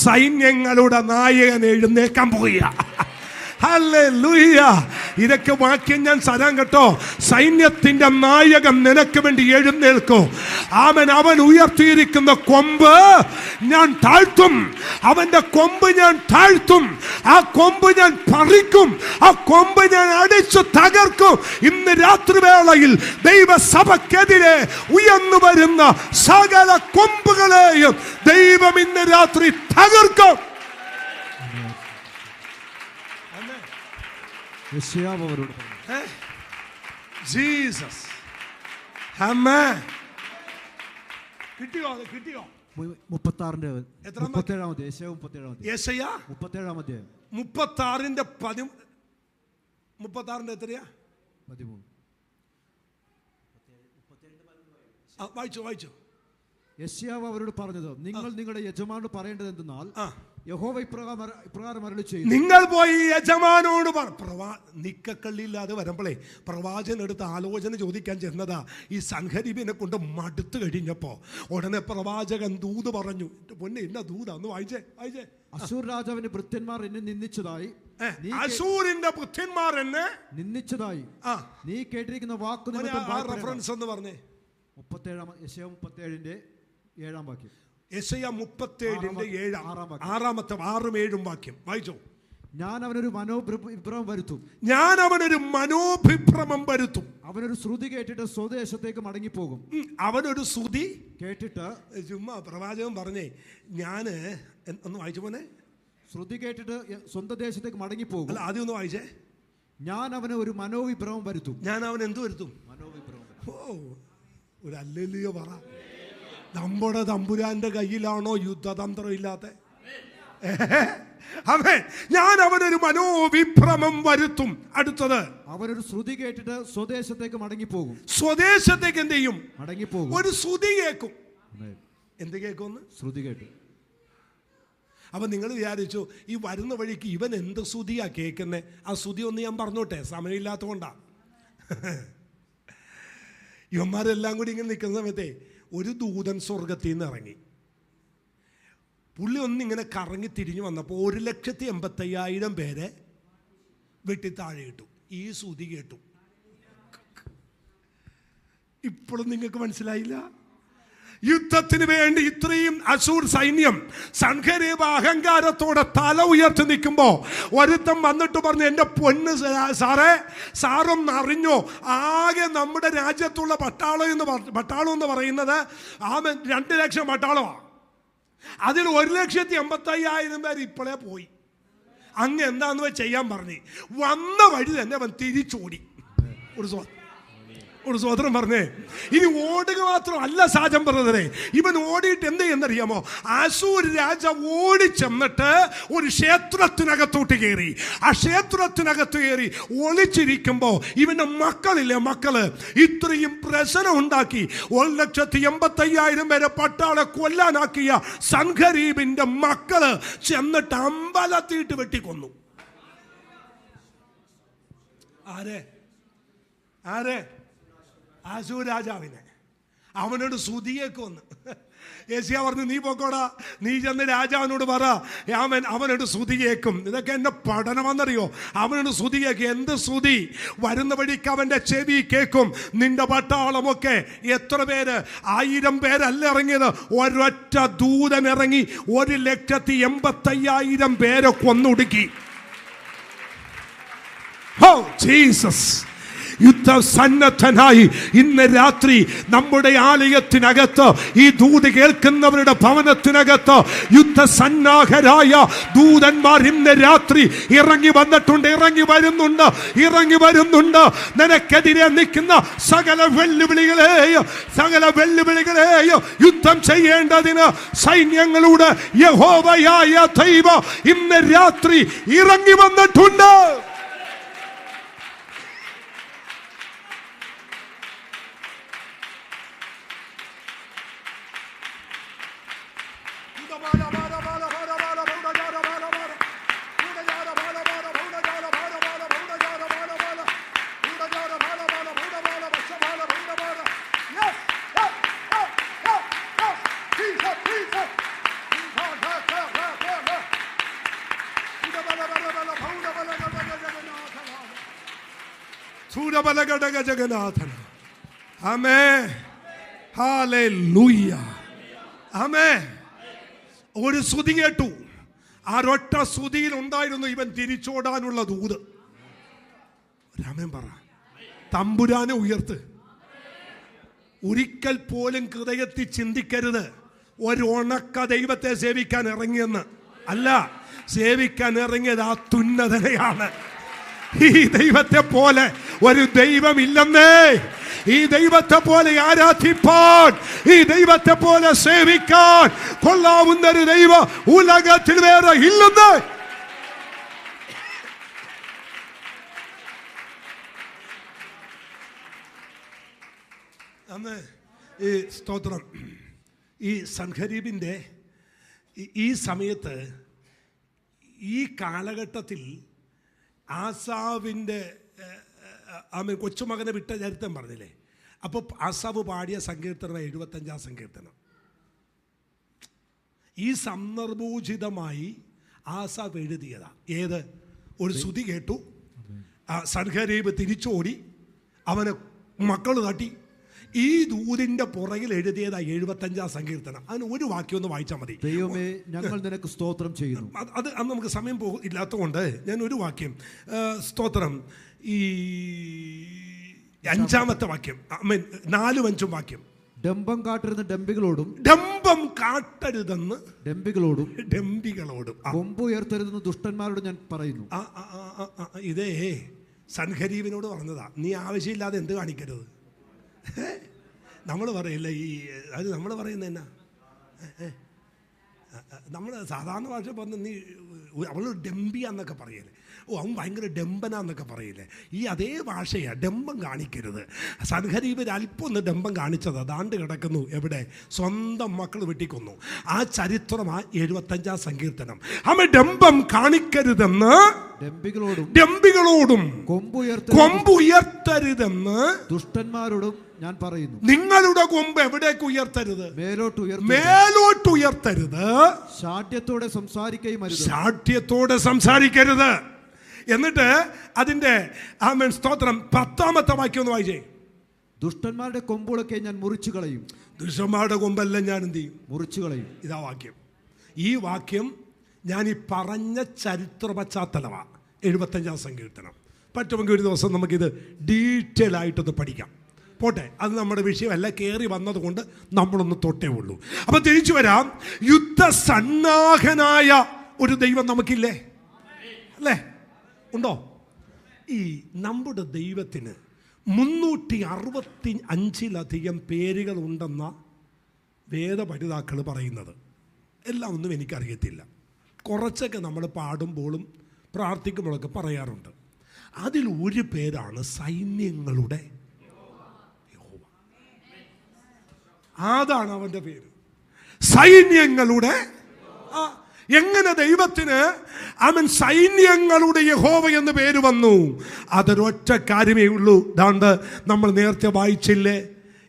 സൈന്യങ്ങളുടെ നായകൻ എഴുന്നേക്കാൻ പോവുക. ഹല്ലേലൂയ. ഇതൊക്കെ വാക്യം ഞാൻ തരാം കേട്ടോ. സൈന്യത്തിന്റെ നായകൻ നിനക്ക് വേണ്ടി എഴുന്നേൽക്കും. അവൻ ഉയർത്തിയിരിക്കുന്ന കൊമ്പ് ഞാൻ താഴ്ത്തും. അവന്റെ കൊമ്പ് ഞാൻ താഴ്ത്തും. ആ കൊമ്പ് ഞാൻ പറിക്കും. ആ കൊമ്പ് ഞാൻ അടിച്ചു തകർക്കും. ഇന്ന് രാത്രിവേളയിൽ ദൈവസഭക്കെതിരെ ഉയർന്നു വരുന്ന സകല കൊമ്പുകളെയും ദൈവം ഇന്ന് രാത്രി തകർക്കും. ജീസസ്. കിട്ടിയോ? 37-ന്റെ എത്രയാ? 13. വായിച്ചോ. യെശയ്യാവ് അവരോട് പറഞ്ഞത്, നിങ്ങൾ നിങ്ങളുടെ യജമാനോട് പറയേണ്ടത് എന്തെന്നാൽ, യഹോവ ഇപ്രകാരം അരുളിച്ചെയ്യുന്നു, നിങ്ങൾ പോയി യജമാനോട് നിക്കക്കള്ളിയില്ലാതെ വരുമ്പോഴേ പ്രവാചകൻ എടുത്ത് ആലോചന ചോദിക്കാൻ ചെന്നതാ. ഈ സൻഹരീബിനെ കൊണ്ട് മടുത്തു കഴിഞ്ഞപ്പോ ഉടനെ പ്രവാചകൻ ദൂത് പറഞ്ഞു. പൊന്നെ എന്നാ ദൂത ഒന്ന് വായിച്ചേ. അശൂർ രാജാവിന്റെ ഭൃത്യന്മാർ എന്നെ നിന്ദിച്ചതായി, അശൂരിന്റെ ഭൃത്യന്മാർ എന്നെ നിന്ദിച്ചതായി നീ കേട്ടിരിക്കുന്ന വാക്കു നിമിത്തം റഫറൻസ് എന്ന് പറഞ്ഞേ. 37 7 വാക്യം. യെശയ്യാ 37 6 7 വാക്യം വായിച്ചോ. ഞാൻ അവനൊരു മനോഭിഭ്രമം വരുത്തും, അവനൊരു ശ്രുതി കേട്ടിട്ട് സ്വദേശത്തേക്ക് മടങ്ങിപ്പോകും. അവനൊരു ശ്രുതി കേട്ടിട്ട്, ചുമ്മാ പ്രവാചകൻ പറഞ്ഞേ, ഞാന് ഒന്ന് വായിച്ചു പോനെ. ശ്രുതി കേട്ടിട്ട് സ്വന്തം ദേശത്തേക്ക് മടങ്ങിപ്പോകും. അല്ല, ആദ്യം ഒന്ന് വായിച്ചേ. ഞാൻ അവന് ഒരു മനോവിഭ്രമം വരുത്തും. ഞാൻ അവൻ എന്ത് വരുത്തും? മനോവിഭ്രമം. ഒരു അല്ലല്ലിയോ പറ. നമ്മുടെ തമ്പുരാന്റെ കയ്യിലാണോ യുദ്ധതന്ത്രം ഇല്ലാത്ത? അവൻ ഞാൻ അവനൊരു മനോവിഭ്രമം വരുത്തും. അടുത്തത്, അവനൊരു ശ്രുതി കേട്ടിട്ട് സ്വദേശത്തേക്ക് മടങ്ങിപ്പോകും. സ്വദേശത്തേക്ക് എന്ത് ചെയ്യും? മടങ്ങിപ്പോകും. ഒരു ശ്രുതി കേൾക്കും. എന്ത് കേൾക്കുമെന്ന്? ശ്രുതി കേട്ടു. അപ്പൊ നിങ്ങൾ വിചാരിച്ചു ഈ വരുന്ന വഴിക്ക് ഇവൻ എന്ത് ശ്രുതിയാ കേൾക്കുന്നത്? ആ ശ്രുതി ഒന്ന് ഞാൻ പറഞ്ഞോട്ടെ, സമയമില്ലാത്തതുകൊണ്ടാ. ഇവന്മാരെല്ലാം കൂടി ഇങ്ങനെ നിൽക്കുന്ന സമയത്തെ ഒരു ദൂതൻ സ്വർഗത്തിൽ നിന്ന് ഇറങ്ങി. പുള്ളി ഒന്നിങ്ങനെ കറങ്ങി തിരിഞ്ഞു വന്നപ്പോൾ 1,85,000 പേരെ വെട്ടിത്താഴെ ഇട്ടു. ഈ ശ്രുതി കേട്ടു. ഇപ്പോഴും നിങ്ങൾക്ക് മനസ്സിലായില്ല? യുദ്ധത്തിന് വേണ്ടി ഇത്രയും അശൂർ സൈന്യം സൻഹരീബ് അഹങ്കാരത്തോടെ തല ഉയർത്തി നിൽക്കുമ്പോ ഒരുത്തം വന്നിട്ട് പറഞ്ഞു, എൻ്റെ പൊന്ന് സാറൊന്ന് അറിഞ്ഞോ, ആകെ നമ്മുടെ രാജ്യത്തുള്ള പട്ടാളം എന്ന് പറയുന്നത് 2 ലക്ഷം പട്ടാളമാണ്. അതിൽ 1,85,000 പേര് ഇപ്പോഴേ പോയി. അങ്ങ് എന്താന്ന് ചെയ്യാൻ പറഞ്ഞു. വന്ന വഴി തന്നെ അവൻ തിരിച്ചോടി. ഒരു സ്വതന്ത്രം പറഞ്ഞേ. ഇനി ഓടുക മാത്രമല്ല സാജൻ ബ്രദറെ, ഇവൻ ഓടിയിട്ട് എന്ത് ചെയ്യുന്നറിയാമോ? അശൂർ രാജാവ് ഓടിച്ചെന്നിട്ട് ഒരു ക്ഷേത്രത്തിനകത്തോട്ട് കയറി. ആ ക്ഷേത്രത്തിനകത്ത് കയറി ഒളിച്ചിരിക്കുമ്പോ ഇവന്റെ മക്കള് ഇത്രയും പ്രശ്നം ഉണ്ടാക്കി 1,85,000 പേരെ പട്ടാളെ കൊല്ലാനാക്കിയ സൻഹരീബിന്റെ മക്കള് ചെന്നിട്ട് അമ്പലത്തിയിട്ട് വെട്ടിക്കൊന്നു. ആരെ? അശൂർ രാജാവിനെ. അവനോട് ശ്രുതിയേക്ക് വന്ന് യെശയ്യാ പറഞ്ഞു, നീ പോക്കോടാ, നീ ചെന്ന് രാജാവിനോട് പറ, അവനോട് ശ്രുതി കേൾക്കും. ഇതൊക്കെ എന്നെ പഠനമെന്നറിയോ? അവനോട് ശ്രുതി കേൾക്കും. എന്ത് ശ്രുതി? വരുന്ന വഴിക്ക് അവന്റെ ചെവി കേൾക്കും. നിന്റെ പട്ടാളമൊക്കെ എത്ര പേര്? 1000 പേരല്ല ഇറങ്ങിയത്, ഒരൊറ്റ ദൂതൻ ഇറങ്ങി 1,85,000 പേരെ കൊന്നൊടുക്കി. Oh Jesus! യുദ്ധസന്നദ്ധനായി ഇന്ന് രാത്രി നമ്മുടെ ആലയത്തിനകത്ത്, ഈ ദൂത് കേൾക്കുന്നവരുടെ ഭവനത്തിനകത്ത് യുദ്ധസന്നാഹരായ ദൂതന്മാർ ഇന്ന് രാത്രി ഇറങ്ങി വരുന്നുണ്ട്. നിനക്കെതിരെ നിൽക്കുന്ന സകല വെല്ലുവിളികളെയും യുദ്ധം ചെയ്യേണ്ടതിന് സൈന്യങ്ങളുടെ യഹോവയായ ദൈവം ഇന്ന് രാത്രി ഇറങ്ങി വന്നിട്ടുണ്ട്. ജഗന്നാഥൻ. ആമേൻ. ഹല്ലേലൂയ. ആമേൻ. ഒരു ശ്രുതി കേട്ടു. ആ ഒറ്റ ശ്രുതിയിൽ ഉണ്ടായിരുന്നു ഇവൻ തിരിച്ചോടാനുള്ള ദൂത്. രാമൻ പറ, തമ്പുരാനെ ഉയർത്ത്. ഒരിക്കൽ പോലും ഹൃദയത്തിൽ ചിന്തിക്കരുത് ഒരു ഉണക്ക ദൈവത്തെ സേവിക്കാൻ ഇറങ്ങിയെന്ന്. അല്ല, സേവിക്കാൻ ഇറങ്ങിയത് ആ തുന്നതനെയാണ്. ഈ ദൈവത്തെ പോലെ ഒരു ദൈവമില്ലെന്നേ. ഈ ദൈവത്തെ പോലെ ആരാധിപ്പാൻ, ഈ ദൈവത്തെ പോലെ സേവിക്കാൻ കൊള്ളാവുന്ന ഒരു ദൈവം ഉലകത്തിൽ വേറെ ഇല്ലെന്ന്. അന്ന് ഈ സ്തോത്രം ഈ സൻഹരീബിൻ്റെ ഈ സമയത്ത്, ഈ കാലഘട്ടത്തിൽ ആസാവിൻ്റെ കൊച്ചുമകനെ വിട്ട ചരിത്രം പറഞ്ഞില്ലേ? അപ്പോൾ ആസാവ് പാടിയ സങ്കീർത്തനം 75 സങ്കീർത്തനം. ഈ സന്ദർഭോചിതമായി ആസാവ് എഴുതിയതാ. ഏത്? ഒരു സ്തുതി കേട്ടു, സൻഹരീബ് തിരിച്ചോടി, അവനെ മക്കൾ തട്ടി. ഈ ദൂതിൻ്റെ പുറകിൽ എഴുതിയതാ 75 സങ്കീർത്തനം. അതിന് ഒരു വാക്യം ഒന്ന് വായിച്ചാൽ മതി. ദൈവമേ, ഞങ്ങൾ നിനക്ക് സ്തോത്രം ചെയ്യുന്നു. അത് അന്ന് നമുക്ക് സമയം ഇല്ലാത്തതുകൊണ്ട് ഞാൻ ഒരു വാക്യം, സ്തോത്രം, ഈ 5-ാമത്തെ വാക്യം, 4-ഉം 5-ഉം വാക്യം. ഡംബം കാട്ടരുന്ന ഡംബികളോടും, ഡംബം കാട്ടരുതെന്ന് ഡംബികളോടും, കൊമ്പ് ഉയർത്തരുതെന്ന് ദുഷ്ടന്മാരോട് ഞാൻ പറയുന്നു. ഇതേ സൻഹരീബിനോട് പറഞ്ഞതാ. നീ ആവശ്യമില്ലാതെ എന്ത് കാണിക്കരുത്. നമ്മൾ പറയില്ല അത് നമ്മൾ പറയുന്നത് എന്നാ, നമ്മൾ സാധാരണ ഭാഷ പറഞ്ഞ് നീ അവൾ ഡെമ്പിയാന്നൊക്കെ പറയല്ലേ, അവൻ ഭയങ്കര ഡെമ്പനാന്നൊക്കെ പറയില്ലേ, ഈ അതേ ഭാഷയാണ്. ഡെമ്പം കാണിക്കരുത്. സൻഹരീബിൽ അല്പം ഒന്ന് ഡെമ്പം കാണിച്ചത് അതാണ്ട് കിടക്കുന്നു. എവിടെ? സ്വന്തം മക്കൾ വെട്ടിക്കൊന്നു. ആ ചരിത്രമാണ് 75 സങ്കീർത്തനം. അവൻ ഡെമ്പം കാണിക്കരുതെന്ന് ഡംബികളോടും കൊമ്പ് ഉയർത്തരുതെന്ന് ദുഷ്ടന്മാരോടും ഞാൻ പറയുന്നു. നിങ്ങളുടെ കൊമ്പ് എവിടേക്ക് ഉയർത്തരുത്? മേലോട്ട് ഉയർത്തരുത്. ശാഠ്യത്തോടെ സംസാരിക്കരുത്. എന്നിട്ട് അതിന്റെ സ്തോത്രം 10-ാമത്തെ വാക്യം ഒന്ന് വായിച്ചേ. ദുഷ്ടന്മാരുടെ കൊമ്പുകളൊക്കെ ഞാൻ മുറിച്ചു കളയും. ദുഷ്ടന്മാരുടെ കൊമ്പെല്ലാം ഞാൻ എന്ത് ചെയ്യും? മുറിച്ചു കളയും. ഇതാ വാക്യം. ഈ വാക്യം ഞാൻ ഈ പറഞ്ഞ ചരിത്ര പശ്ചാത്തലമാണ്. 75 സങ്കീർത്തനം. പറ്റുമെങ്കിൽ ഒരു ദിവസം നമുക്കിത് ഡീറ്റെയിൽ ആയിട്ടൊന്ന് പഠിക്കാം. പോട്ടെ, അത് നമ്മുടെ വിഷയമല്ല. കയറി വന്നതുകൊണ്ട് നമ്മളൊന്ന് തൊട്ടേ ഉള്ളൂ. അപ്പം തിരിച്ചു വരാം. യുദ്ധസന്നാഹനായ ഒരു ദൈവം നമുക്കില്ലേ? അല്ലേ? ഉണ്ടോ? ഈ നമ്മുടെ ദൈവത്തിന് 365-ലധികം പേരുകൾ ഉണ്ടെന്ന വേദപഠിതാക്കൾ പറയുന്നത്. എല്ലാം ഒന്നും എനിക്കറിയത്തില്ല. കുറച്ചൊക്കെ നമ്മൾ പാടുമ്പോഴും പ്രാർത്ഥിക്കുമ്പോഴൊക്കെ പറയാറുണ്ട്. അതിൽ ഒരു പേരാണ് സൈന്യങ്ങളുടെ യഹോവ. അതാണ് അവൻ്റെ പേര്, സൈന്യങ്ങളുടെ. എങ്ങനെ ദൈവത്തിന് സൈന്യങ്ങളുടെ യഹോവ എന്ന് പേര് വന്നു? അതൊരൊറ്റ കാര്യമേ ഉള്ളൂ. ദാണ്ട് നമ്മൾ നേരത്തെ വായിച്ചില്ലേ?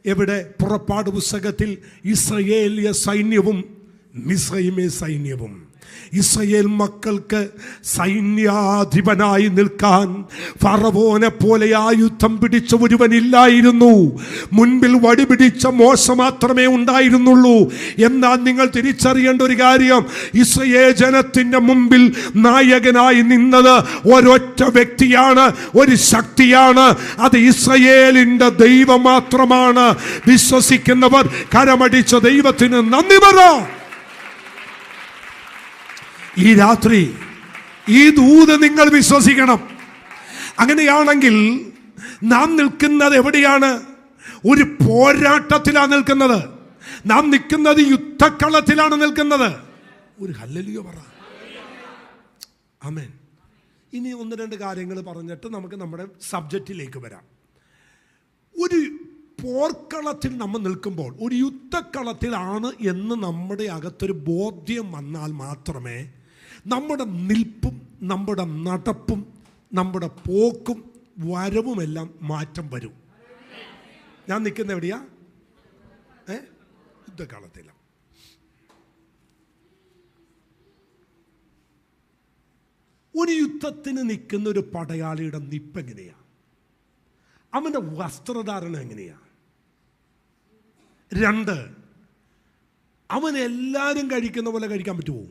എവിടെ? പുറപ്പാട് പുസ്തകത്തിൽ ഇസ്രയേലിയ സൈന്യവും മിസ്രൈമേ സൈന്യവും. ഇസ്രയേൽ മക്കൾക്ക് സൈന്യാധിപനായി നിൽക്കാൻ ഫറവോനെ പോലെ ആയുധം പിടിച്ച ഒരുവനില്ലായിരുന്നു. മുൻപിൽ വടി പിടിച്ച മോശ മാത്രമേ ഉണ്ടായിരുന്നുള്ളൂ. എന്നാൽ നിങ്ങൾ തിരിച്ചറിയേണ്ട ഒരു കാര്യം, ഇസ്രയേൽ ജനത്തിന്റെ മുമ്പിൽ നായകനായി നിന്നത് ഒരൊറ്റ വ്യക്തിയാണ്, ഒരു ശക്തിയാണ്. അത് ഇസ്രയേലിന്റെ ദൈവം മാത്രമാണ്. വിശ്വസിക്കുന്നവർ കരമടിച്ച ദൈവത്തിന് നന്ദി പറ. ഈ രാത്രി ഈ ദൂത് നിങ്ങൾ വിശ്വസിക്കണം. അങ്ങനെയാണെങ്കിൽ നാം നിൽക്കുന്നത് എവിടെയാണ്? ഒരു പോരാട്ടത്തിലാണ് നിൽക്കുന്നത്. നാം നിൽക്കുന്നത് യുദ്ധക്കളത്തിലാണ് നിൽക്കുന്നത്. ഒരു ഹല്ലേലൂയ പറ. ആമേൻ. ഇനി 1-2 കാര്യങ്ങൾ പറഞ്ഞിട്ട് നമുക്ക് നമ്മുടെ സബ്ജക്റ്റിലേക്ക് വരാം. ഒരു പോർക്കളത്തിൽ നമ്മൾ നിൽക്കുമ്പോൾ, ഒരു യുദ്ധക്കളത്തിലാണ് എന്ന് നമ്മുടെ അകത്തൊരു ബോധ്യം വന്നാൽ മാത്രമേ നമ്മുടെ നിൽപ്പും നമ്മുടെ നടപ്പും നമ്മുടെ പോക്കും വരവുമെല്ലാം മാറ്റം വരും. ഞാൻ നിൽക്കുന്ന എവിടെയാ? യുദ്ധക്കളത്തില. ഒരു യുദ്ധത്തിന് നിൽക്കുന്ന ഒരു പടയാളിയുടെ നിപ്പ് എങ്ങനെയാ? അവൻ്റെ വസ്ത്രധാരണം എങ്ങനെയാ? 2, അവനെല്ലാവരും കഴിക്കുന്ന പോലെ കഴിക്കാൻ പറ്റുമോ?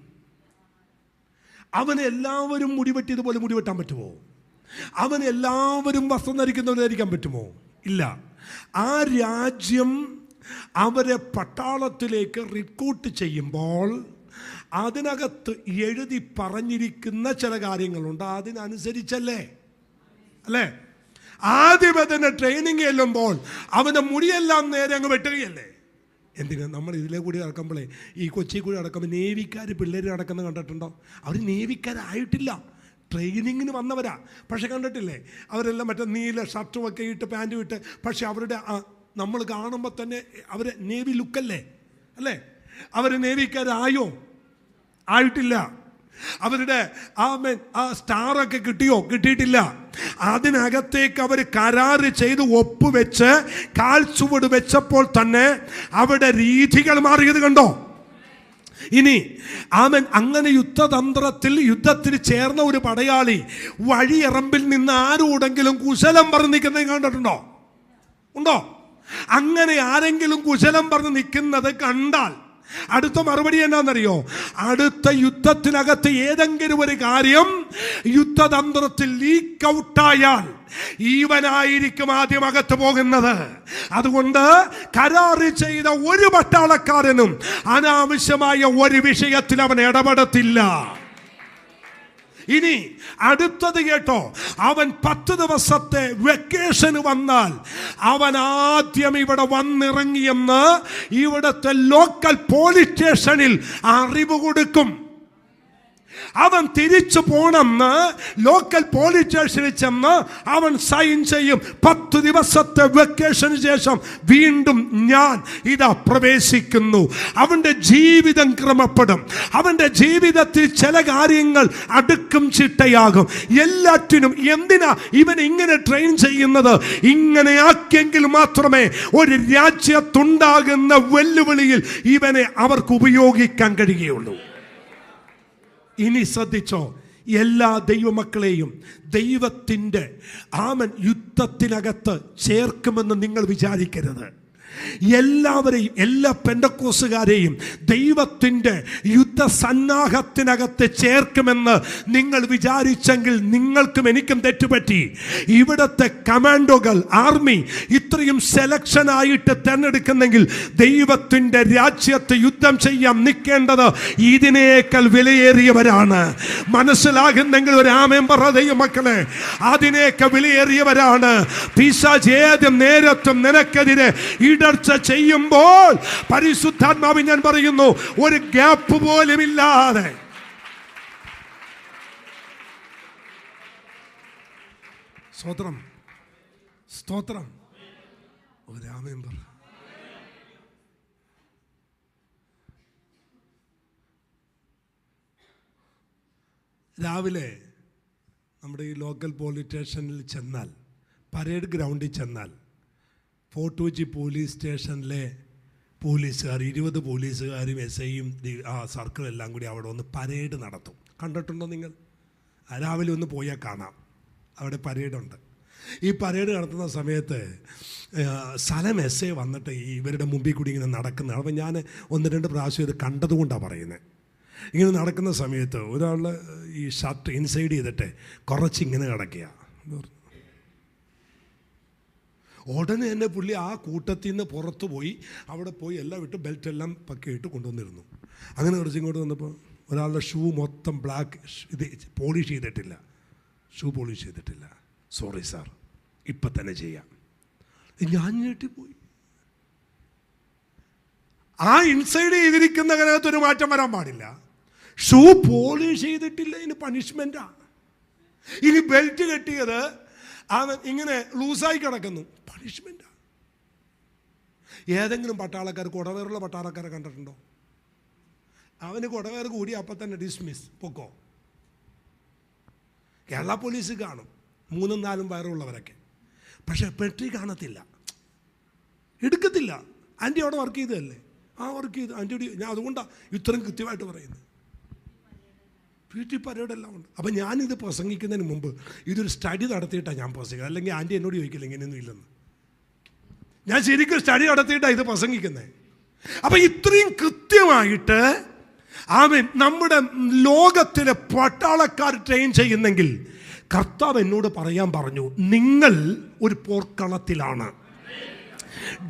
അവനെല്ലാവരും മുടിവെട്ടിയതുപോലെ മുടിവെട്ടാൻ പറ്റുമോ? അവനെല്ലാവരും വസ്ത്രം ധരിക്കുന്ന പോലെ ധരിക്കാൻ പറ്റുമോ? ഇല്ല. ആ രാജ്യം അവരെ പട്ടാളത്തിലേക്ക് റിക്രൂട്ട് ചെയ്യുമ്പോൾ അതിനകത്ത് എഴുതി പറഞ്ഞിരിക്കുന്ന ചില കാര്യങ്ങളുണ്ട്. അതിനനുസരിച്ചല്ലേ? അല്ലേ? ആദ്യം അതിന് ട്രെയിനിങ് ചെല്ലുമ്പോൾ അവൻ്റെ മുടിയെല്ലാം നേരെ അങ്ങ് വെട്ടുകയല്ലേ? എന്തിനാ? നമ്മൾ ഇതിലെ കൂടി നടക്കുമ്പോഴേ, ഈ കൊച്ചി കൂടി നടക്കുമ്പോൾ നേവിക്കാർ പിള്ളേർ നടക്കുന്നത് കണ്ടിട്ടുണ്ടോ? അവർ നേവിക്കാരായിട്ടില്ല, ട്രെയിനിങ്ങിന് വന്നവരാ. പക്ഷെ കണ്ടിട്ടില്ലേ, അവരെല്ലാം മറ്റേ നീല ഷർട്ടും ഒക്കെ ഇട്ട് പാൻറ്റും ഇട്ട്, പക്ഷെ അവരുടെ നമ്മൾ കാണുമ്പോൾ തന്നെ അവർ നേവി ലുക്കല്ലേ? അല്ലേ? അവർ നേവിക്കാരായോ? ആയിട്ടില്ല. അവരുടെ ആ സ്റ്റാറൊക്കെ കിട്ടിയോ? കിട്ടിയിട്ടില്ല. അതിനകത്തേക്ക് അവർ കരാറ് ചെയ്ത് ഒപ്പുവെച്ച് കാൽച്ചുവട് വെച്ചപ്പോൾ തന്നെ അവിടെ രീതികൾ മാറിയത് കണ്ടോ? ഇനി അങ്ങനെ യുദ്ധത്തിന് ചേർന്ന ഒരു പടയാളി വഴിയറമ്പിൽ നിന്ന് ആരോടെങ്കിലും കുശലം പറഞ്ഞ് നിൽക്കുന്നത് കണ്ടിട്ടുണ്ടോ? ഉണ്ടോ? അങ്ങനെ ആരെങ്കിലും കുശലം പറഞ്ഞ് നിൽക്കുന്നത് കണ്ടാൽ അടുത്ത മറുപടി എന്നാന്നറിയോ? അടുത്ത യുദ്ധത്തിനകത്ത് ഏതെങ്കിലും ഒരു കാര്യം യുദ്ധതന്ത്രത്തിൽ ലീക്ക് ഔട്ടായാൽ ഇവനായിരിക്കും ആദ്യം അകത്ത് പോകുന്നത്. അതുകൊണ്ട് കരാറ് ചെയ്ത ഒരു പട്ടാളക്കാരനും അനാവശ്യമായ ഒരു വിഷയത്തിൽ അവൻ ഇടപെടത്തില്ല. ഇനി അടുത്തത് കേട്ടോ, അവൻ 10 ദിവസത്തെ വെക്കേഷന് വന്നാൽ അവൻ ആദ്യം ഇവിടെ വന്നിറങ്ങിയെന്ന് ഇവിടുത്തെ ലോക്കൽ പോലീസ് സ്റ്റേഷനിൽ അറിവ് കൊടുക്കും. അവൻ തിരിച്ചു പോണെന്ന് ലോക്കൽ പോലീസ് സ്റ്റേഷനിൽ ചെന്ന് അവൻ സൈൻ ചെയ്യും. 10 ദിവസത്തെ വെക്കേഷന് ശേഷം വീണ്ടും ഞാൻ ഇതാ പ്രവേശിക്കുന്നു. അവന്റെ ജീവിതം ക്രമപ്പെടും. അവന്റെ ജീവിതത്തിൽ ചില കാര്യങ്ങൾ അടുക്കും ചിട്ടയാകും. എല്ലാറ്റിനും എന്തിനാ ഇവൻ ഇങ്ങനെ ട്രെയിൻ ചെയ്യുന്നത്? ഇങ്ങനെ ആക്കിയെങ്കിൽ മാത്രമേ ഒരു രാജ്യത്തുണ്ടാകുന്ന വെല്ലുവിളിയിൽ ഇവനെ അവർക്ക് ഉപയോഗിക്കാൻ കഴിയുകയുള്ളൂ. ഇനി ശ്രദ്ധിച്ചോ, എല്ലാ ദൈവമക്കളെയും ദൈവത്തിൻ്റെ യുദ്ധത്തിനകത്ത് ചേർക്കുമെന്ന് നിങ്ങൾ വിചാരിക്കരുത്. എല്ലാവരെയും, എല്ലാ പെന്തക്കോസുകാരെയും ദൈവത്തിൻ്റെ യുദ്ധസന്നാഹത്തിനകത്ത് ചേർക്കുമെന്ന് നിങ്ങൾ വിചാരിച്ചെങ്കിൽ നിങ്ങൾക്കും എനിക്കും തെറ്റുപറ്റി. ഇവിടുത്തെ കമാൻഡോകൾ, ആർമി ഇത്രയും സെലക്ഷനായിട്ട് തിരഞ്ഞെടുക്കുന്നെങ്കിൽ ദൈവത്തിൻ്റെ രാജ്യത്ത് യുദ്ധം ചെയ്യാൻ നിൽക്കേണ്ടത് ഇതിനേക്കാൾ വിലയേറിയവരാണ്. മനസ്സിലാകുന്നെങ്കിൽ ഒരു ആമേൻ പറ ദൈവമക്കളെ. അതിനേക്കാൾ വിലയേറിയവരാണ്. പിശാച് ഏത് നേരത്തും നിനക്കെതിരെ ഇടർച്ച ചെയ്യുമ്പോൾ പരിശുദ്ധാത്മാവ് ഞാൻ പറയുന്നു, ഒരു ഗ്യാപ്പ് പോലും ഇല്ലാതെ സ്തോത്രം സ്തോത്രം ഒരാമേൻ പറ. രാവിലെ നമ്മുടെ ഈ ലോക്കൽ പോലീസ് സ്റ്റേഷനിൽ ചെന്നാൽ, പരേഡ് ഗ്രൗണ്ടിൽ ചെന്നാൽ, ഫോർട്ട് കൊച്ചി പോലീസ് സ്റ്റേഷനിലെ പോലീസുകാർ 20 പോലീസുകാരും SIയും ആ സർക്കിൾ എല്ലാം കൂടി അവിടെ ഒന്ന് പരേഡ് നടത്തും. കണ്ടിട്ടുണ്ടോ നിങ്ങൾ? രാവിലെ ഒന്ന് പോയാൽ കാണാം, അവിടെ പരേഡുണ്ട്. ഈ പരേഡ് നടത്തുന്ന സമയത്ത് സ്ഥലം SI വന്നിട്ട് ഇവരുടെ മുമ്പിൽ കൂടി ഇങ്ങനെ നടക്കുന്നത്. അപ്പം ഞാൻ 1-2 പ്രാവശ്യം ഇത് കണ്ടതുകൊണ്ടാണ് പറയുന്നത്. ഇങ്ങനെ നടക്കുന്ന സമയത്ത് ഒരാൾ ഈ ഷർട്ട് ഇൻസൈഡ് ചെയ്തിട്ട് കുറച്ചിങ്ങനെ കിടക്കുക. ഉടനെ തന്നെ പുള്ളി ആ കൂട്ടത്തിൽ നിന്ന് പുറത്തു പോയി അവിടെ പോയി എല്ലാം ഇട്ട് ബെൽറ്റെല്ലാം പക്കയിട്ട് കൊണ്ടുവന്നിരുന്നു. അങ്ങനെ കുറച്ച് ഇങ്ങോട്ട് വന്നപ്പോൾ ഒരാളുടെ ഷൂ മൊത്തം ബ്ലാക്ക്, ഇത് പോളിഷ് ചെയ്തിട്ടില്ല, ഷൂ പോളിഷ് ചെയ്തിട്ടില്ല. സോറി സാർ, ഇപ്പം തന്നെ ചെയ്യാം. ഞാൻ ഞെട്ടിപ്പോയി. ആ ഇൻസൈഡ് ചെയ്തിരിക്കുന്നതിനകത്തൊരു മാറ്റം വരാൻ പാടില്ല. ഷൂ പോളിഷ് ചെയ്തിട്ടില്ല, ഇതിന് പണിഷ്മെൻറ്റാ. ഇനി ബെൽറ്റ് കെട്ടിയത് അവൻ ഇങ്ങനെ ലൂസായി കിടക്കുന്നു, പണിഷ്മെൻറ്റാ. ഏതെങ്കിലും പട്ടാളക്കാർ, കുടവേറുള്ള പട്ടാളക്കാരെ കണ്ടിട്ടുണ്ടോ? അവന് കുടവേറ് കൂടി അപ്പം തന്നെ ഡിസ്മിസ്, പൊക്കോ. കേരള പോലീസ് കാണും 3-4 വയറുള്ളവരൊക്കെ, പക്ഷെ പെട്രി കാണത്തില്ല, എടുക്കത്തില്ല. ആൻറ്റി അവിടെ വർക്ക് ചെയ്തതല്ലേ? ആ വർക്ക് ചെയ്ത് ആൻറ്റിയോട് ഞാൻ അതുകൊണ്ടാണ് ഇത്രയും കൃത്യമായിട്ട് പറയുന്നത്. PT പരേഡെല്ലാം ഉണ്ട്. അപ്പം ഞാനിത് പ്രസംഗിക്കുന്നതിന് മുമ്പ് ഇതൊരു സ്റ്റഡി നടത്തിയിട്ടാണ് ഞാൻ പ്രസംഗിക്കുന്നത്. അല്ലെങ്കിൽ ആൻറ്റി എന്നോട് ചോദിക്കില്ല ഇങ്ങനെയൊന്നും ഇല്ലെന്ന്. ഞാൻ ശരിക്കും സ്റ്റഡി നടത്തിയിട്ടാണ് ഇത് പ്രസംഗിക്കുന്നത്. അപ്പം ഇത്രയും കൃത്യമായിട്ട് നമ്മുടെ ലോകത്തിലെ പട്ടാളക്കാർ ട്രെയിൻ ചെയ്യുന്നെങ്കിൽ കർത്താവ് എന്നോട് പറയാൻ പറഞ്ഞു, നിങ്ങൾ ഒരു പോർക്കളത്തിലാണ്.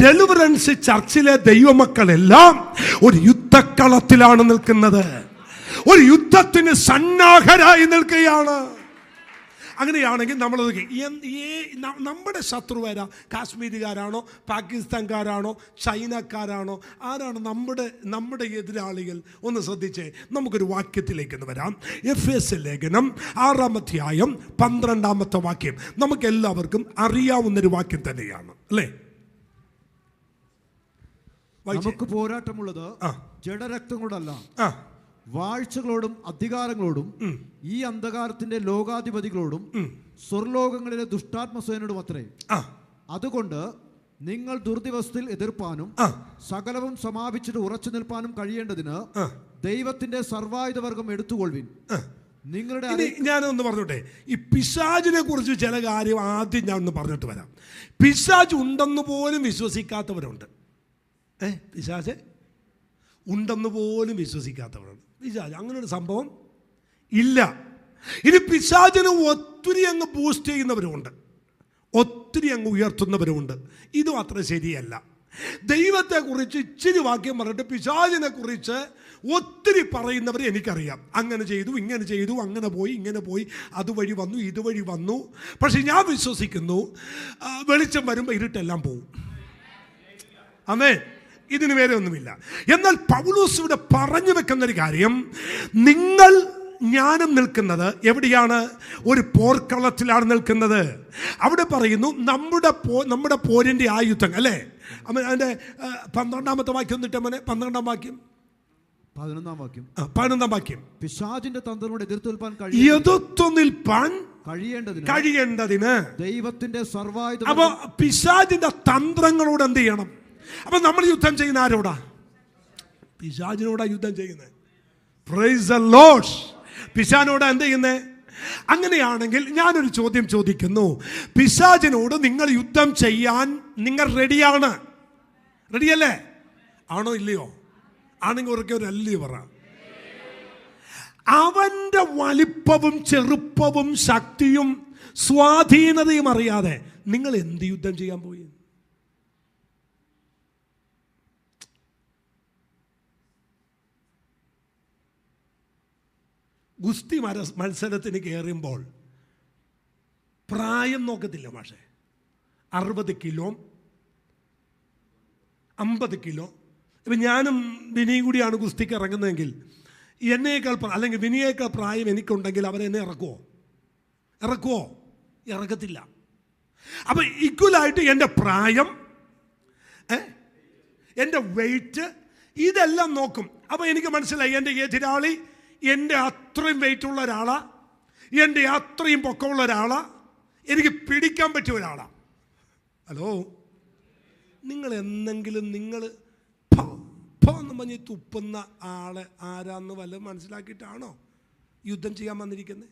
ഡെലിവറൻസ് ചർച്ചിലെ ദൈവമക്കളെല്ലാം ഒരു യുദ്ധക്കളത്തിലാണ് നിൽക്കുന്നത്, ഒരു യുദ്ധത്തിന് സന്നാഹരായി നിൽക്കുകയാണ്. അങ്ങനെയാണെങ്കിൽ നമ്മൾ നമ്മുടെ ശത്രുവാരാ? കാശ്മീരുകാരാണോ, പാകിസ്ഥാൻകാരാണോ, ചൈനക്കാരാണോ, ആരാണ് നമ്മുടെ എതിരാളികൾ? ഒന്ന് ശ്രദ്ധിച്ചേ. നമുക്കൊരു വാക്യത്തിലേക്ക് വരാം. എഫേസ്യ ലേഖനം 6-ാം അധ്യായം 12-ാമത്തെ വാക്യം നമുക്ക് എല്ലാവർക്കും അറിയാവുന്നൊരു വാക്യം തന്നെയാണ്, അല്ലേ? നമുക്ക് പോരാട്ടമുള്ളത് ജഡരക്തങ്ങളോടല്ല, വാഴ്ചകളോടും അധികാരങ്ങളോടും ഈ അന്ധകാരത്തിന്റെ ലോകാധിപതികളോടും സ്വർലോകങ്ങളിലെ ദുഷ്ടാത്മസേനോടും അത്രേ. അതുകൊണ്ട് നിങ്ങൾ ദുർദിവസത്തിൽ എതിർപ്പാനും സകലവും സമാപിച്ചിട്ട് ഉറച്ചു നിൽപ്പാനും കഴിയേണ്ടതിന് ദൈവത്തിന്റെ സർവായുധവർഗം എടുത്തുകൊള്ളുവിൻ. നിങ്ങളുടെ ഞാനൊന്ന് പറഞ്ഞോട്ടെ, ഈ പിശാചിനെ കുറിച്ച് ചില കാര്യം ആദ്യം ഞാൻ ഒന്ന് പറഞ്ഞിട്ട് വരാം. പിശാച് ഉണ്ടെന്ന് പോലും വിശ്വസിക്കാത്തവരുണ്ട്. പിശാച് ഉണ്ടെന്ന് പോലും വിശ്വസിക്കാത്തവരുണ്ട്. പിശാച് അങ്ങനെ ഒരു സംഭവം ഇല്ല. ഇനി പിശാചിനെ ഒത്തിരി അങ്ങ് ബൂസ്റ്റ് ചെയ്യുന്നവരുമുണ്ട്, ഒത്തിരി അങ്ങ് ഉയർത്തുന്നവരുമുണ്ട്. ഇതും അത്ര ശരിയല്ല. ദൈവത്തെക്കുറിച്ച് ഇച്ചിരി വാക്യം പറഞ്ഞിട്ട് പിശാചിനെ കുറിച്ച് ഒത്തിരി പറയുന്നവരെ എനിക്കറിയാം. അങ്ങനെ ചെയ്തു, ഇങ്ങനെ ചെയ്തു, അങ്ങനെ പോയി, ഇങ്ങനെ പോയി, അതുവഴി വന്നു, ഇതുവഴി വന്നു. പക്ഷെ ഞാൻ വിശ്വസിക്കുന്നു വെളിച്ചം വരുമ്പോൾ ഇരുട്ടെല്ലാം പോവും. ആമേൻ. ഇതിന് വേറെ ഒന്നുമില്ല. എന്നാൽ പൗലോസ് ഇവിടെ പറഞ്ഞു വെക്കുന്നൊരു കാര്യം, നിങ്ങൾ ഞാനും നിൽക്കുന്നത് എവിടെയാണ്? ഒരു പോർക്കളത്തിലാണ് നിൽക്കുന്നത്. അവിടെ പറയുന്നു നമ്മുടെ പോരിൻ്റെ ആയുധം അല്ലേ. അതിൻ്റെ 12-ാമത്തെ വാക്യം എന്നിട്ട് മോനെ, 12-ാം വാക്യം, 11-ാം വാക്യം. പിശാചിന്റെ തന്ത്രങ്ങളോട് എതിർത്തു നിൽപ്പാൻ കഴിയേണ്ടതിന് ദൈവത്തിന്റെ സർവായുധ. അപ്പൊ പിശാചിന്റെ തന്ത്രങ്ങളോട് എന്ത് ചെയ്യണം? അപ്പൊ നമ്മൾ യുദ്ധം ചെയ്യുന്ന ആരോടാ? പിശാചിനോടാ യുദ്ധം ചെയ്യുന്നത്. Praise the Lord. പിശാചിനോടാ എന്ത് ചെയ്യുന്നത്? അങ്ങനെയാണെങ്കിൽ ഞാനൊരു ചോദ്യം ചോദിക്കുന്നു, പിശാചിനോട് നിങ്ങൾ യുദ്ധം ചെയ്യാൻ നിങ്ങൾ റെഡിയാണ്? റെഡിയല്ലേ? ആണോ ഇല്ലയോ? ആണെങ്കിൽ ഉറക്കെ ഒരു അല്ലയോ പറ. അവന്റെ വലിപ്പവും ചെറുപ്പവും ശക്തിയും സ്വാധീനതയും അറിയാതെ നിങ്ങൾ എന്ത് യുദ്ധം ചെയ്യാൻ പോയി? ഗുസ്തി മത്സരത്തിന് കയറുമ്പോൾ പ്രായം നോക്കത്തില്ല മാഷേ. 60 കിലോ, 50 കിലോ. ഇപ്പം ഞാനും വിനിയും കൂടിയാണ് ഗുസ്തിക്ക് ഇറങ്ങുന്നതെങ്കിൽ എന്നേക്കാൾ അല്ലെങ്കിൽ വിനിയേക്കാൾ പ്രായം എനിക്കുണ്ടെങ്കിൽ അവരെന്നെ ഇറക്കുവോ? ഇറക്കത്തില്ല. അപ്പം ഈക്വലായിട്ട് എൻ്റെ പ്രായം, എൻ്റെ വെയിറ്റ്, ഇതെല്ലാം നോക്കും. അപ്പോൾ എനിക്ക് മനസ്സിലായി എൻ്റെ എതിരാളി എൻ്റെ അത്രയും വെയിറ്റുള്ള ഒരാളാ, എൻ്റെ അത്രയും പൊക്കമുള്ള ഒരാളാ, എനിക്ക് പിടിക്കാൻ പറ്റിയ ഒരാളാ. ഹലോ, നിങ്ങൾ എന്തെങ്കിലും നിങ്ങൾ എന്ന് പറഞ്ഞ് തുപ്പുന്ന ആളെ ആരാന്ന് വല്ലതും മനസ്സിലാക്കിയിട്ടാണോ യുദ്ധം ചെയ്യാൻ വന്നിരിക്കുന്നത്?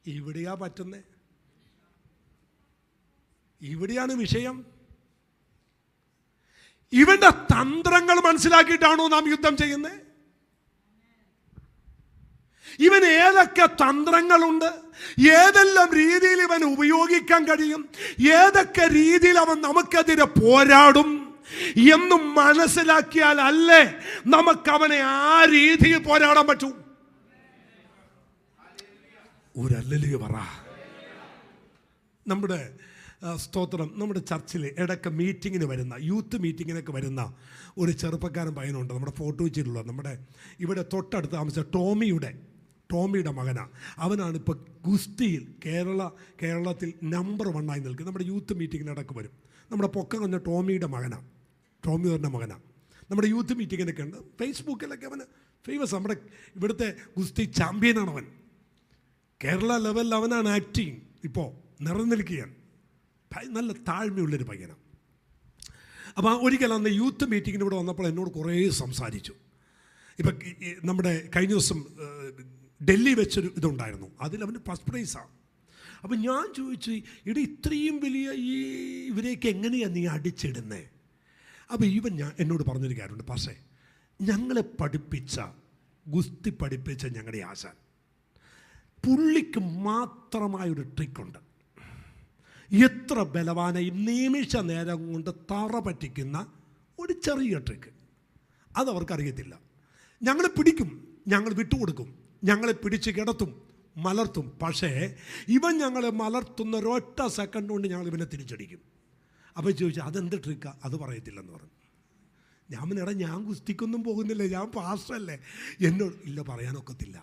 ഇവിടെയാ പറ്റുന്നത്, ഇവിടെയാണ് വിഷയം. ഇവന്റെ തന്ത്രങ്ങൾ മനസ്സിലാക്കിയിട്ടാണോ നാം യുദ്ധം ചെയ്യുന്നത്? ഇവൻ ഏതൊക്കെ തന്ത്രങ്ങളുണ്ട്, ഏതെല്ലാം രീതിയിൽ ഇവൻ ഉപയോഗിക്കാൻ കഴിയും, ഏതൊക്കെ രീതിയിൽ അവൻ നമുക്കെതിരെ പോരാടും എന്നും മനസ്സിലാക്കിയാൽ അല്ലേ നമുക്കവനെ ആ രീതിയിൽ പോരാടാൻ പറ്റൂ. ഒരല്ലേ പറ. നമ്മുടെ സ്തോത്രം, നമ്മുടെ ചർച്ചിൽ ഇടയ്ക്ക് മീറ്റിങ്ങിന് വരുന്ന, യൂത്ത് മീറ്റിങ്ങിനൊക്കെ വരുന്ന ഒരു ചെറുപ്പക്കാരൻ പയ്യനുണ്ട്, നമ്മുടെ ഫോട്ടോ വെച്ചിട്ടുള്ള, നമ്മുടെ ഇവിടെ തൊട്ടടുത്ത് താമസിച്ച ടോമിയുടെ മകനാണ്. അവനാണ് ഇപ്പോൾ ഗുസ്തിയിൽ കേരളത്തിൽ നമ്പർ 1 ആയി നിൽക്കുന്നത്. നമ്മുടെ യൂത്ത് മീറ്റിങ്ങിനിടയ്ക്ക് വരും. നമ്മുടെ പൊക്കം കൊണ്ട ടോമിയുടെ മകനാണ്, ടോമിയുടെ മകനാണ്. നമ്മുടെ യൂത്ത് മീറ്റിങ്ങിനൊക്കെ ഉണ്ട്, ഫേസ്ബുക്കിലൊക്കെ അവന് ഫേമസ്. നമ്മുടെ ഇവിടുത്തെ ഗുസ്തി ചാമ്പ്യനാണ് അവൻ. കേരള ലെവലിൽ അവനാണ് ആക്ടിങ്. ഇപ്പോൾ നിറനിൽക്കുകയാണ്. നല്ല താഴ്മയുള്ളൊരു പയ്യനാണ്. അപ്പോൾ ഒരിക്കൽ അന്ന് യൂത്ത് മീറ്റിങ്ങിന് ഇവിടെ വന്നപ്പോൾ എന്നോട് കുറേ സംസാരിച്ചു. ഇപ്പം നമ്മുടെ കഴിഞ്ഞ ദിവസം ഡൽഹി വെച്ചൊരു ഇതുണ്ടായിരുന്നു, അതിൽ അവന് ഫസ്റ്റ് പ്രൈസാണ്. അപ്പം ഞാൻ ചോദിച്ചു, ഇവിടെ ഇത്രയും വലിയ ഇവരെയൊക്കെ എങ്ങനെയാണ് നീ അടിച്ചിടുന്നത്? അപ്പോൾ എന്നോട് പറഞ്ഞൊരു കാര്യമുണ്ട്, പക്ഷേ ഞങ്ങളെ ഗുസ്തി പഠിപ്പിച്ച ഞങ്ങളുടെ ആശാൻ, പുള്ളിക്ക് മാത്രമായൊരു ട്രിക്കുണ്ട്. എത്ര ബലവാനെയും നിമിഷ നേരം കൊണ്ട് തറ പറ്റിക്കുന്ന ഒരു ചെറിയ ട്രിക്ക്. അതവർക്കറിയത്തില്ല. ഞങ്ങളെ പിടിക്കും, ഞങ്ങൾ വിട്ടുകൊടുക്കും, ഞങ്ങളെ പിടിച്ച് കിടത്തും, മലർത്തും. പക്ഷേ ഇവൻ ഞങ്ങളെ മലർത്തുന്ന ഒരൊറ്റ സെക്കൻഡ് കൊണ്ട് ഞങ്ങൾ ഇവനെ തിരിച്ചടിക്കും. അപ്പോൾ ചോദിച്ചാൽ അതെന്ത് ട്രിക്കാ? അത് പറയത്തില്ലെന്ന് പറഞ്ഞു. ഞാൻ ഗുസ്തിക്കൊന്നും പോകുന്നില്ല, ഞാൻ പാസ്റ്ററല്ലേ. എന്നോട് ഇല്ല, പറയാനൊക്കത്തില്ല.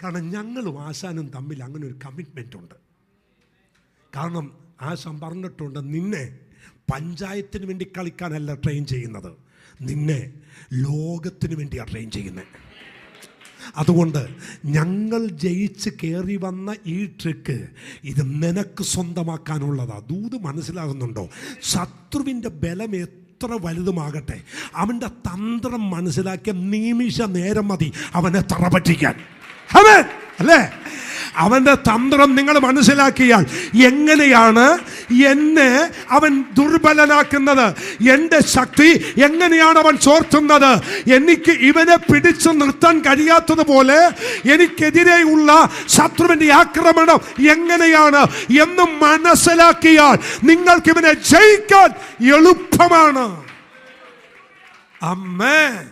കാരണം ഞങ്ങളും ആശാനും തമ്മിൽ അങ്ങനെ ഒരു കമ്മിറ്റ്മെൻ്റ് ഉണ്ട്. കാരണം ആശാൻ പറഞ്ഞിട്ടുണ്ട്, നിന്നെ പഞ്ചായത്തിന് വേണ്ടി കളിക്കാനല്ല ട്രെയിൻ ചെയ്യുന്നത്, നിന്നെ ലോകത്തിന് വേണ്ടിയാണ് ട്രെയിൻ ചെയ്യുന്നത്. അതുകൊണ്ട് ഞങ്ങൾ ജയിച്ച് കയറി വന്ന ഈ ട്രിക്ക് ഇത് നിനക്ക് സ്വന്തമാക്കാനുള്ളതാണ്. ദൂത് മനസ്സിലാകുന്നുണ്ടോ? ശത്രുവിൻ്റെ ബലം എത്ര വലുതുമാകട്ടെ, അവൻ്റെ തന്ത്രം മനസ്സിലാക്കിയ നിമിഷ നേരം മതി അവനെ തറപറ്റിക്കാൻ. അല്ലേ? അവൻ്റെ തന്ത്രം നിങ്ങൾ മനസ്സിലാക്കിയാൽ എങ്ങനെയാണ് എന്നെ അവൻ ദുർബലനാക്കുന്നത്, എൻ്റെ ശക്തി എങ്ങനെയാണ് അവൻ ചോർത്തുന്നത്, എനിക്ക് ഇവനെ പിടിച്ചു നിർത്താൻ കഴിയാത്തതുപോലെ എനിക്കെതിരെയുള്ള ശത്രുവിൻ്റെ ആക്രമണം എങ്ങനെയാണ് എന്ന് മനസ്സിലാക്കിയാൽ നിങ്ങൾക്ക് ഇവനെ ജയിക്കാൻ എളുപ്പമാണ്. ആമേൻ.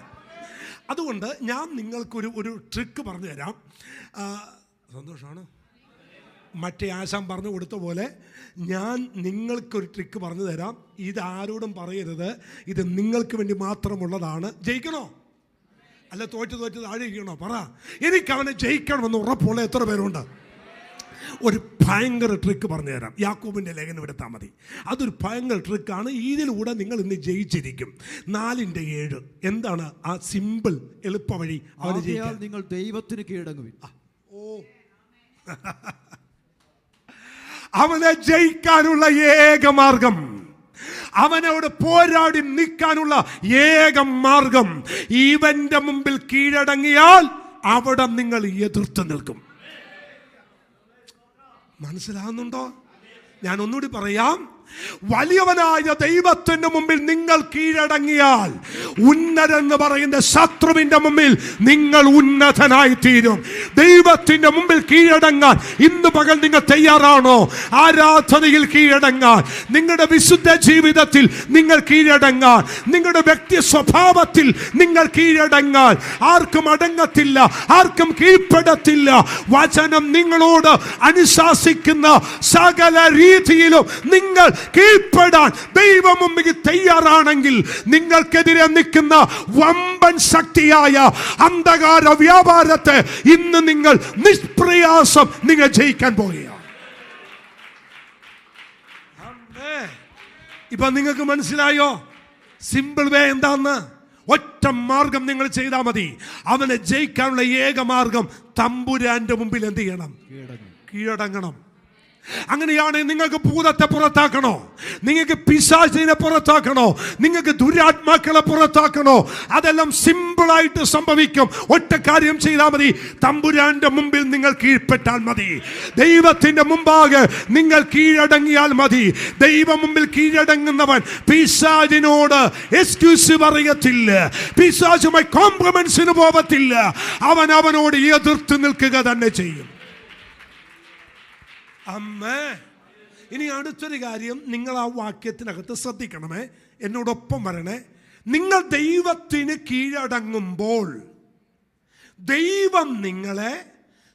അതുകൊണ്ട് ഞാൻ നിങ്ങൾക്കൊരു ട്രിക്ക് പറഞ്ഞു തരാം. സന്തോഷമാണ്. മറ്റേ ആശാൻ പറഞ്ഞു കൊടുത്ത പോലെ ഞാൻ നിങ്ങൾക്കൊരു ട്രിക്ക് പറഞ്ഞു തരാം. ഇത് ആരോടും പറയരുത്, ഇത് നിങ്ങൾക്ക് വേണ്ടി മാത്രമുള്ളതാണ്. ജയിക്കണോ അല്ല തോറ്റ് താഴെ ഇരിക്കണോ? പറ. എനിക്ക് അവനെ ജയിക്കണമെന്ന് ഉറപ്പുള്ള എത്ര പേരുണ്ട്? ഒരു ഭയങ്കര ട്രിക്ക് പറഞ്ഞു തരാം. യാക്കോബിൻ്റെ ലേഖനം എടുത്താൽ മതി. അതൊരു ഭയങ്കര ട്രിക്കാണ്. ഇതിലൂടെ നിങ്ങൾ ഇന്ന് ജയിച്ചിരിക്കും. 4:7 എന്താണ് ആ സിമ്പിൾ എളുപ്പ വഴി? നിങ്ങൾ ദൈവത്തിന് കീഴടങ്ങുവിൻ. അവനെ ജയിക്കാനുള്ള ഏക മാർഗം, അവനോട് പോരാടി നിൽക്കാനുള്ള ഏക മാർഗം, ഇവന്റെ മുമ്പിൽ കീഴടങ്ങിയാൽ അവിടെ നിങ്ങൾ എതിർത്ത് നിൽക്കും. മനസ്സിലാകുന്നുണ്ടോ? ഞാൻ ഒന്നുകൂടി പറയാം. വലിയവനായ ദൈവത്തിന്റെ മുമ്പിൽ നിങ്ങൾ കീഴടങ്ങിയാൽ ഉന്നതെന്ന് പറയുന്ന ശത്രുവിന്റെ മുമ്പിൽ നിങ്ങൾ ഉന്നതനായി തീരും. ദൈവത്തിന്റെ മുമ്പിൽ കീഴടങ്ങാൻ ഇന്ന് പകൽ നിങ്ങൾ തയ്യാറാണോ? ആരാധനയിൽ കീഴടങ്ങാൻ, നിങ്ങളുടെ വിശുദ്ധ ജീവിതത്തിൽ നിങ്ങൾ കീഴടങ്ങാൻ, നിങ്ങളുടെ വ്യക്തി സ്വഭാവത്തിൽ നിങ്ങൾ കീഴടങ്ങാൻ. ആർക്കും അടങ്ങത്തില്ല, ആർക്കും കീഴ്പ്പെടത്തില്ല. വചനം നിങ്ങളോട് അനുശാസിക്കുന്ന സകല രീതിയിലും നിങ്ങൾ കീഴ്പ്പെടാൻ ദൈവം മുമ്പിൽ തയ്യാറാണെങ്കിൽ നിങ്ങൾക്കെതിരെ നിൽക്കുന്ന വമ്പൻ ശക്തിയായ അന്ധകാര വ്യാപാരത്തെ ഇന്ന് നിങ്ങൾ നിഷ്പ്രയാസം നിങ്ങൾ ജയിക്കാൻ പോകുകയാണ്. ഇപ്പൊ നിങ്ങൾക്ക് മനസ്സിലായോ സിമ്പിൾ വേ എന്താന്ന്? ഒറ്റ മാർഗം നിങ്ങൾ ചെയ്താൽ മതി. അവനെ ജയിക്കാനുള്ള ഏക മാർഗം തമ്പുരാന്റെ മുമ്പിൽ എന്ത് ചെയ്യണം? കീഴടങ്ങണം. അങ്ങനെയാണെങ്കിൽ നിങ്ങൾക്ക് ഭൂതത്തെ പുറത്താക്കണോ? നിങ്ങൾക്ക് പിശാചിനെ പുറത്താക്കണോ? നിങ്ങൾക്ക് ദുരാത്മാക്കളെ പുറത്താക്കണോ? അതെല്ലാം സിമ്പിളായിട്ട് സംഭവിക്കും. ഒറ്റ കാര്യം ചെയ്താൽ മതി. തമ്പുരാന്റെ മുമ്പിൽ നിങ്ങൾ കീഴ്പ്പെട്ടാൽ മതി. ദൈവത്തിന്റെ മുമ്പാകെ നിങ്ങൾ കീഴടങ്ങിയാൽ മതി. ദൈവം മുമ്പിൽ കീഴടങ്ങുന്നവൻ പിശാചിനോട് എക്സ്ക്യൂസ് പറയത്തില്ല, പിശാചുമായി കോംപ്രമൈസിന് പോകത്തില്ല. അവനോട് എതിർത്ത് നിൽക്കുക തന്നെ ചെയ്യും. അമ്മേ, ഇനി അടുത്തൊരു കാര്യം നിങ്ങൾ ആ വാക്യത്തിനകത്ത് ശ്രദ്ധിക്കണമേ, എന്നോടൊപ്പം വരണേ. നിങ്ങൾ ദൈവത്തിന് കീഴടങ്ങുമ്പോൾ ദൈവം നിങ്ങളെ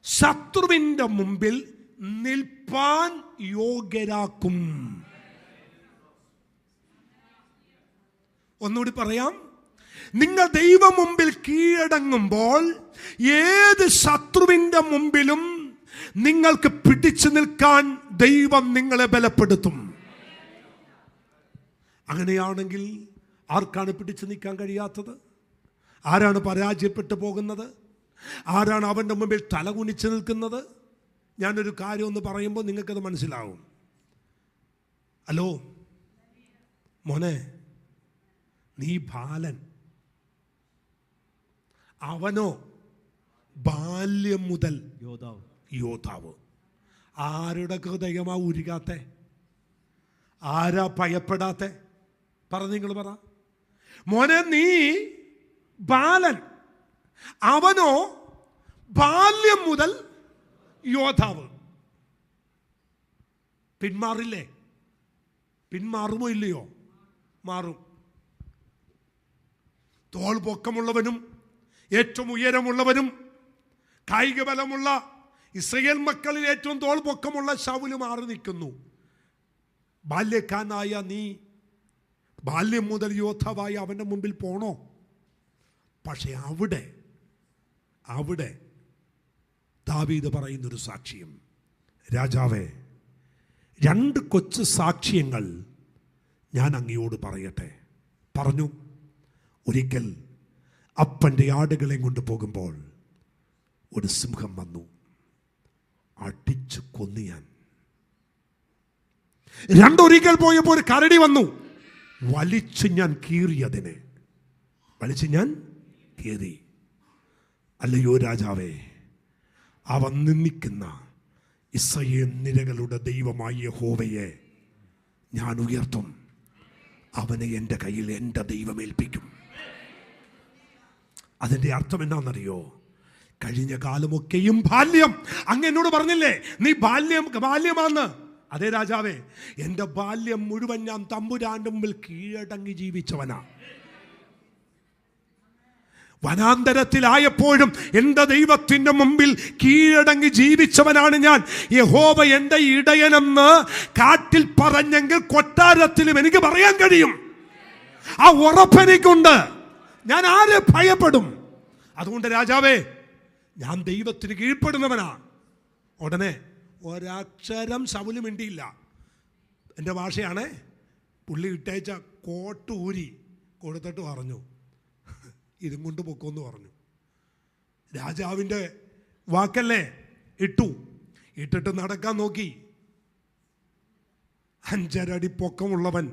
ശത്രുവിൻ്റെ മുമ്പിൽ നിൽപ്പാൻ യോഗ്യരാക്കും. ഒന്നുകൂടി പറയാം. നിങ്ങൾ ദൈവം മുമ്പിൽ കീഴടങ്ങുമ്പോൾ ഏത് ശത്രുവിൻ്റെ മുമ്പിലും നിങ്ങൾക്ക് പിടിച്ചു നിൽക്കാൻ ദൈവം നിങ്ങളെ ബലപ്പെടുത്തും. അങ്ങനെയാണെങ്കിൽ ആർക്കാണ് പിടിച്ചു നിൽക്കാൻ കഴിയാത്തത്? ആരാണ് പരാജയപ്പെട്ടു പോകുന്നത്? ആരാണ് അവൻ്റെ മുമ്പിൽ തലകുനിച്ച് നിൽക്കുന്നത്? ഞാനൊരു കാര്യം ഒന്ന് പറയുമ്പോൾ നിങ്ങൾക്കത് മനസ്സിലാവും. ഹലോ മോനെ, നീ ബാലൻ, അവനോ ബാല്യം മുതൽ യോദ്ധാവ്. ആരുടെ ഹൃദയമാ ഉരുകാത്തെ? ആരാ ഭയപ്പെടാത്തെ? നിങ്ങൾ പറ. മോനെ, നീ ബാലൻ, അവനോ ബാല്യം മുതൽ യോദ്ധാവ്. പിന്മാറില്ലേ? പിന്മാറുമോ ഇല്ലയോ? മാറും. തോൾ പൊക്കമുള്ളവനും ഏറ്റവും ഉയരമുള്ളവനും കായിക ബലമുള്ള ഇസ്രായേൽ മക്കളിൽ ഏറ്റവും തോൾ പൊക്കമുള്ള ശൗല് മാറി നിൽക്കുന്നു. ബാല്യക്കാരനായ നീ ബാല്യം മുതൽ യോദ്ധാവായി അവൻ്റെ മുമ്പിൽ പോണോ? പക്ഷെ അവിടെ ദാവീദ് പറയുന്നൊരു സാക്ഷ്യം, രാജാവേ, 2 കൊച്ചു സാക്ഷ്യങ്ങൾ ഞാൻ അങ്ങയോട് പറയട്ടെ. പറഞ്ഞു, ഒരിക്കൽ അപ്പൻ്റെ ആടുകളെ കൊണ്ട് പോകുമ്പോൾ ഒരു സിംഹം വന്നു, അടിച്ചു കൊന്നു ഞാൻ. രണ്ടൊരിക്കൽ പോയപ്പോൾ ഒരു കരടി വന്നു, വലിച്ചു ഞാൻ കീറിയതിനെ. വലിച്ചു ഞാൻ കീറി. അല്ലയോ രാജാവേ, അവൻ നിന്ദിക്കുന്ന ഇസ്രായേൽ നിരകളുടെ ദൈവമായ യഹോവയെ ഞാൻ ഉയർത്തും. അവനെ എൻ്റെ കയ്യിൽ എൻ്റെ ദൈവം ഏൽപ്പിക്കും. അതിൻ്റെ അർത്ഥം എന്താണെന്നറിയോ? കഴിഞ്ഞ കാലമൊക്കെയും ബാല്യം. അങ്ങ് എന്നോട് പറഞ്ഞില്ലേ നീ ബാല്യമാന്ന്. അതേ രാജാവേ, എൻ്റെ ബാല്യം മുഴുവൻ ഞാൻ തമ്പുരാന്റെ മുമ്പിൽ കീഴടങ്ങി ജീവിച്ചവനാ. വനാന്തരത്തിലായപ്പോഴും എൻ്റെ ദൈവത്തിൻ്റെ മുമ്പിൽ കീഴടങ്ങി ജീവിച്ചവനാണ് ഞാൻ. യഹോവ എൻ്റെ ഇടയനെന്ന് കാട്ടിൽ പറഞ്ഞെങ്കിൽ കൊട്ടാരത്തിലും എനിക്ക് പറയാൻ കഴിയും. ആ ഉറപ്പെനിക്കുണ്ട്. ഞാൻ ആരെ ഭയപ്പെടും? അതുകൊണ്ട് രാജാവേ, ഞാൻ ദൈവത്തിന് കീഴ്പ്പെടുന്നവനാ. ഉടനെ ഒരക്ഷരം ശൗല് മിണ്ടിയില്ല. എൻ്റെ ഭാഷയാണ്. പുള്ളി ഇട്ടേച്ച കോട്ട് ഊരി കൊടുത്തിട്ട് പറഞ്ഞു, ഇതും കൊണ്ട് പൊക്കോന്ന് പറഞ്ഞു. രാജാവിൻ്റെ വാക്കല്ലേ, ഇട്ടിട്ട് നടക്കാൻ നോക്കി. 5.5 അടി പൊക്കമുള്ളവൻ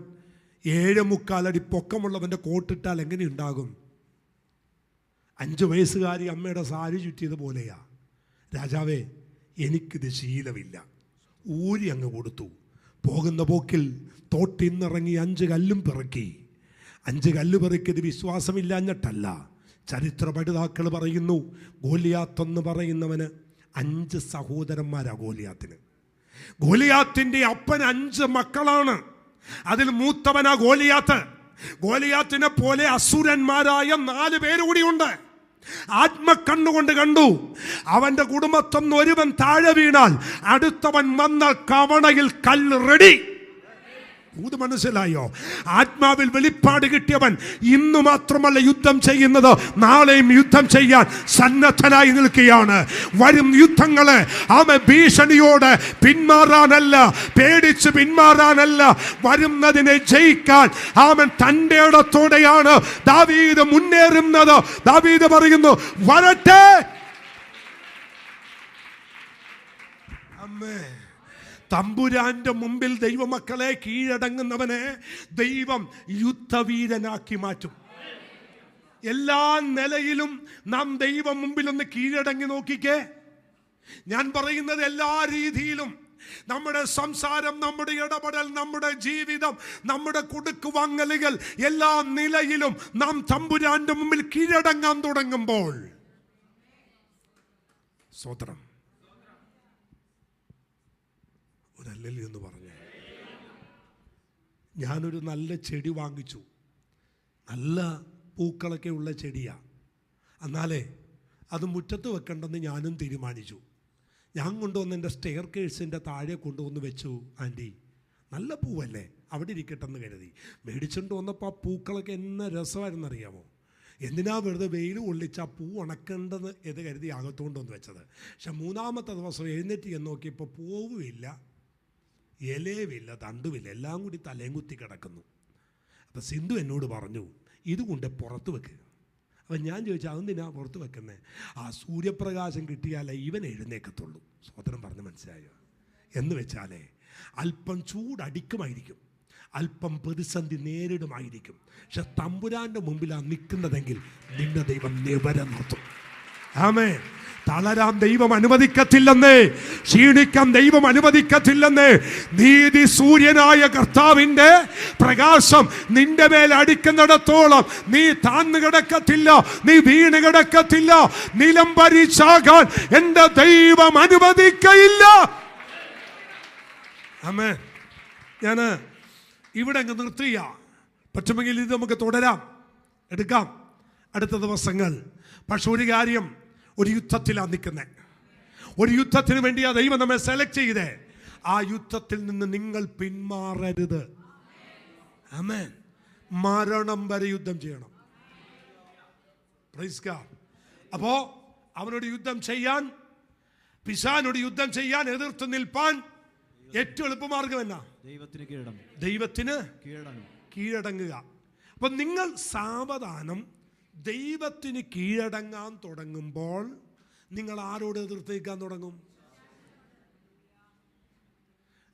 7.25 അടി പൊക്കമുള്ളവൻ്റെ കോട്ടിട്ടാൽ എങ്ങനെ ഉണ്ടാകും? 5 വയസ്സുകാരി അമ്മയുടെ സാരി ചുറ്റിയത് പോലെയാ. രാജാവേ, എനിക്കിത് ശീലമില്ല. ഊരി അങ്ങ് കൊടുത്തു. പോകുന്ന പോക്കിൽ തോട്ടിന്നിറങ്ങി 5 കല്ലും പിറക്കി. 5 കല്ല് പെറുക്കിയത് വിശ്വാസമില്ലാഞ്ഞിട്ടല്ല. ചരിത്ര പഠിതാക്കൾ പറയുന്നു, ഗോലിയാത്ത് എന്ന് പറയുന്നവന് 5 സഹോദരന്മാരാ. ഗോലിയാത്തിൻ്റെ അപ്പൻ 5 മക്കളാണ്. അതിൽ മൂത്തവനാ ഗോലിയാത്ത്. ഗോലിയാത്തിനെ പോലെ അസുരന്മാരായ 4 പേര് കൂടിയുണ്ട്. ആത്മക്കണ്ണുകൊണ്ട് കണ്ടു. അവന്റെ കുടുംബത്തിൽ ഒരുവൻ താഴെ വീണാൽ അടുത്തവൻ വന്നാൽ കവണയിൽ കല്ല് റെഡി. ഇത് മനസ്സിലായോ? ആത്മാവിൽ വെളിപ്പാട് കിട്ടിയവൻ ഇന്ന് മാത്രമല്ല യുദ്ധം ചെയ്യുന്നത്, നാളെയും യുദ്ധം ചെയ്യാൻ സന്നദ്ധനായി നിൽക്കുകയാണ്. വരും യുദ്ധങ്ങളെ അവൻ ഭീഷണിയോട് പിന്മാറാനല്ല, പേടിച്ച് പിന്മാറാനല്ല, വരുന്നതിനെ ജയിക്കാൻ അവൻ തൻ്റെ ഇടത്തോടെയാണ് ദാവീദ് മുന്നേറുന്നത്. ദാവീദ് പറയുന്നു, വരട്ടെ. അമ്മേ, തമ്പുരാന്റെ മുമ്പിൽ ദൈവമക്കളെ കീഴടങ്ങുന്നവനെ ദൈവം യുദ്ധവീരനാക്കി മാറ്റും. എല്ലാ നിലയിലും നാം ദൈവം മുമ്പിൽ ഒന്ന് കീഴടങ്ങി നോക്കിക്കേ. ഞാൻ പറയുന്നത് എല്ലാ രീതിയിലും, നമ്മുടെ സംസാരം, നമ്മുടെ ഇടപെടൽ, നമ്മുടെ ജീവിതം, നമ്മുടെ കൊടുക്കുവാങ്ങലുകൾ, എല്ലാ നിലയിലും നാം തമ്പുരാന്റെ മുമ്പിൽ കീഴടങ്ങാൻ തുടങ്ങുമ്പോൾ, സ്തോത്രം, എന്ന് പറഞ്ഞു. ഞാനൊരു നല്ല ചെടി വാങ്ങിച്ചു. നല്ല പൂക്കളൊക്കെ ഉള്ള ചെടിയാ. എന്നാലേ അത് മുറ്റത്ത് വെക്കണ്ടെന്ന് ഞാനും തീരുമാനിച്ചു. ഞാൻ കൊണ്ടുവന്ന് എൻ്റെ സ്റ്റെയർ കേഴ്സിൻ്റെ താഴെ കൊണ്ടുവന്ന് വെച്ചു. ആൻറ്റി, നല്ല പൂവല്ലേ, അവിടെ ഇരിക്കട്ടെന്ന് കരുതി മേടിച്ചുകൊണ്ട് വന്നപ്പോൾ ആ പൂക്കളൊക്കെ എന്ന രസമായിരുന്നറിയാമോ? എന്തിനാ വെറുതെ വെയിൽ കൊള്ളിച്ച് ആ പൂ ഉണക്കേണ്ടത് എന്ന് കരുതി അകത്തുകൊണ്ടുവന്ന് വെച്ചത്. പക്ഷെ 3-ാമത്തെ ദിവസം എഴുന്നേറ്റ് എന്ന് നോക്കിയപ്പോൾ പൂവുമില്ല, ഇലയുമില്ല, തണ്ടുമില്ല, എല്ലാം കൂടി തലയും കുത്തി കിടക്കുന്നു. അപ്പം സിന്ധു എന്നോട് പറഞ്ഞു, ഇതുകൊണ്ട് പുറത്ത് വെക്ക്. അപ്പം ഞാൻ ചോദിച്ചു, അതെന്തിനാ പുറത്ത് വെക്കുന്നത്? ആ സൂര്യപ്രകാശം കിട്ടിയാലേ ഇവൻ എഴുന്നേക്കത്തുള്ളൂ. സ്വതന്ത്രം പറഞ്ഞ് മനസ്സിലായോ? എന്ന് വെച്ചാലേ അല്പം ചൂടടിക്കുമായിരിക്കും, അല്പം പ്രതിസന്ധി നേരിടുമായിരിക്കും. പക്ഷെ തമ്പുരാൻ്റെ മുമ്പിലാണ് നിൽക്കുന്നതെങ്കിൽ നിന്റെ ദൈവം നിവരം നിർത്തും. ആമേൻ. തളരാൻ ദൈവം അനുവദിക്കത്തില്ലെന്നേ, ക്ഷീണിക്കാൻ ദൈവം അനുവദിക്കത്തില്ലെന്നേ. നീതി സൂര്യനായ കർത്താവിൻ്റെ പ്രകാശം നിന്റെ മേൽ അടിക്കുന്നിടത്തോളം നീ താഴ്ന്നു കിടക്കത്തില്ല, നീ വീണ് കിടക്കത്തില്ല. നിലം പരിച്ചാകാൻ എൻ്റെ ദൈവം അനുവദിക്കയില്ല. ആമേൻ. ഞാൻ ഇവിടെ അങ്ങ് നിർത്തുക. പറ്റുമെങ്കിൽ ഇത് നമുക്ക് തുടരാം, എടുക്കാം അടുത്ത ദിവസങ്ങൾ. പക്ഷെ ഒരു കാര്യം, ഒരു യുദ്ധത്തിലാണ് നിൽക്കുന്നത്. ഒരു യുദ്ധത്തിന് വേണ്ടിയാ ദൈവം നമ്മെ സെലക്ട് ചെയ്തേ. ആ യുദ്ധത്തിൽ നിന്ന് നിങ്ങൾ പിന്മാറരുത്. ആമേൻ. മരണം വരെ യുദ്ധം ചെയ്യണം. Praise God. അപ്പോ അവനോട് യുദ്ധം ചെയ്യാൻ, പിശാചിനോട് യുദ്ധം ചെയ്യാൻ, എതിർത്ത് നിൽപ്പാൻ ഏറ്റവും എളുപ്പമാർഗം എന്നാ? ദൈവത്തിന് കീഴടങ്ങുക. ദൈവത്തിന് കീഴടങ്ങുക. അപ്പൊ നിങ്ങൾ സാവധാനം ദൈവത്തിന് കീഴടങ്ങാൻ തുടങ്ങുമ്പോൾ നിങ്ങൾ ആരോട് എതിർത്ത് നിൽക്കാൻ തുടങ്ങും?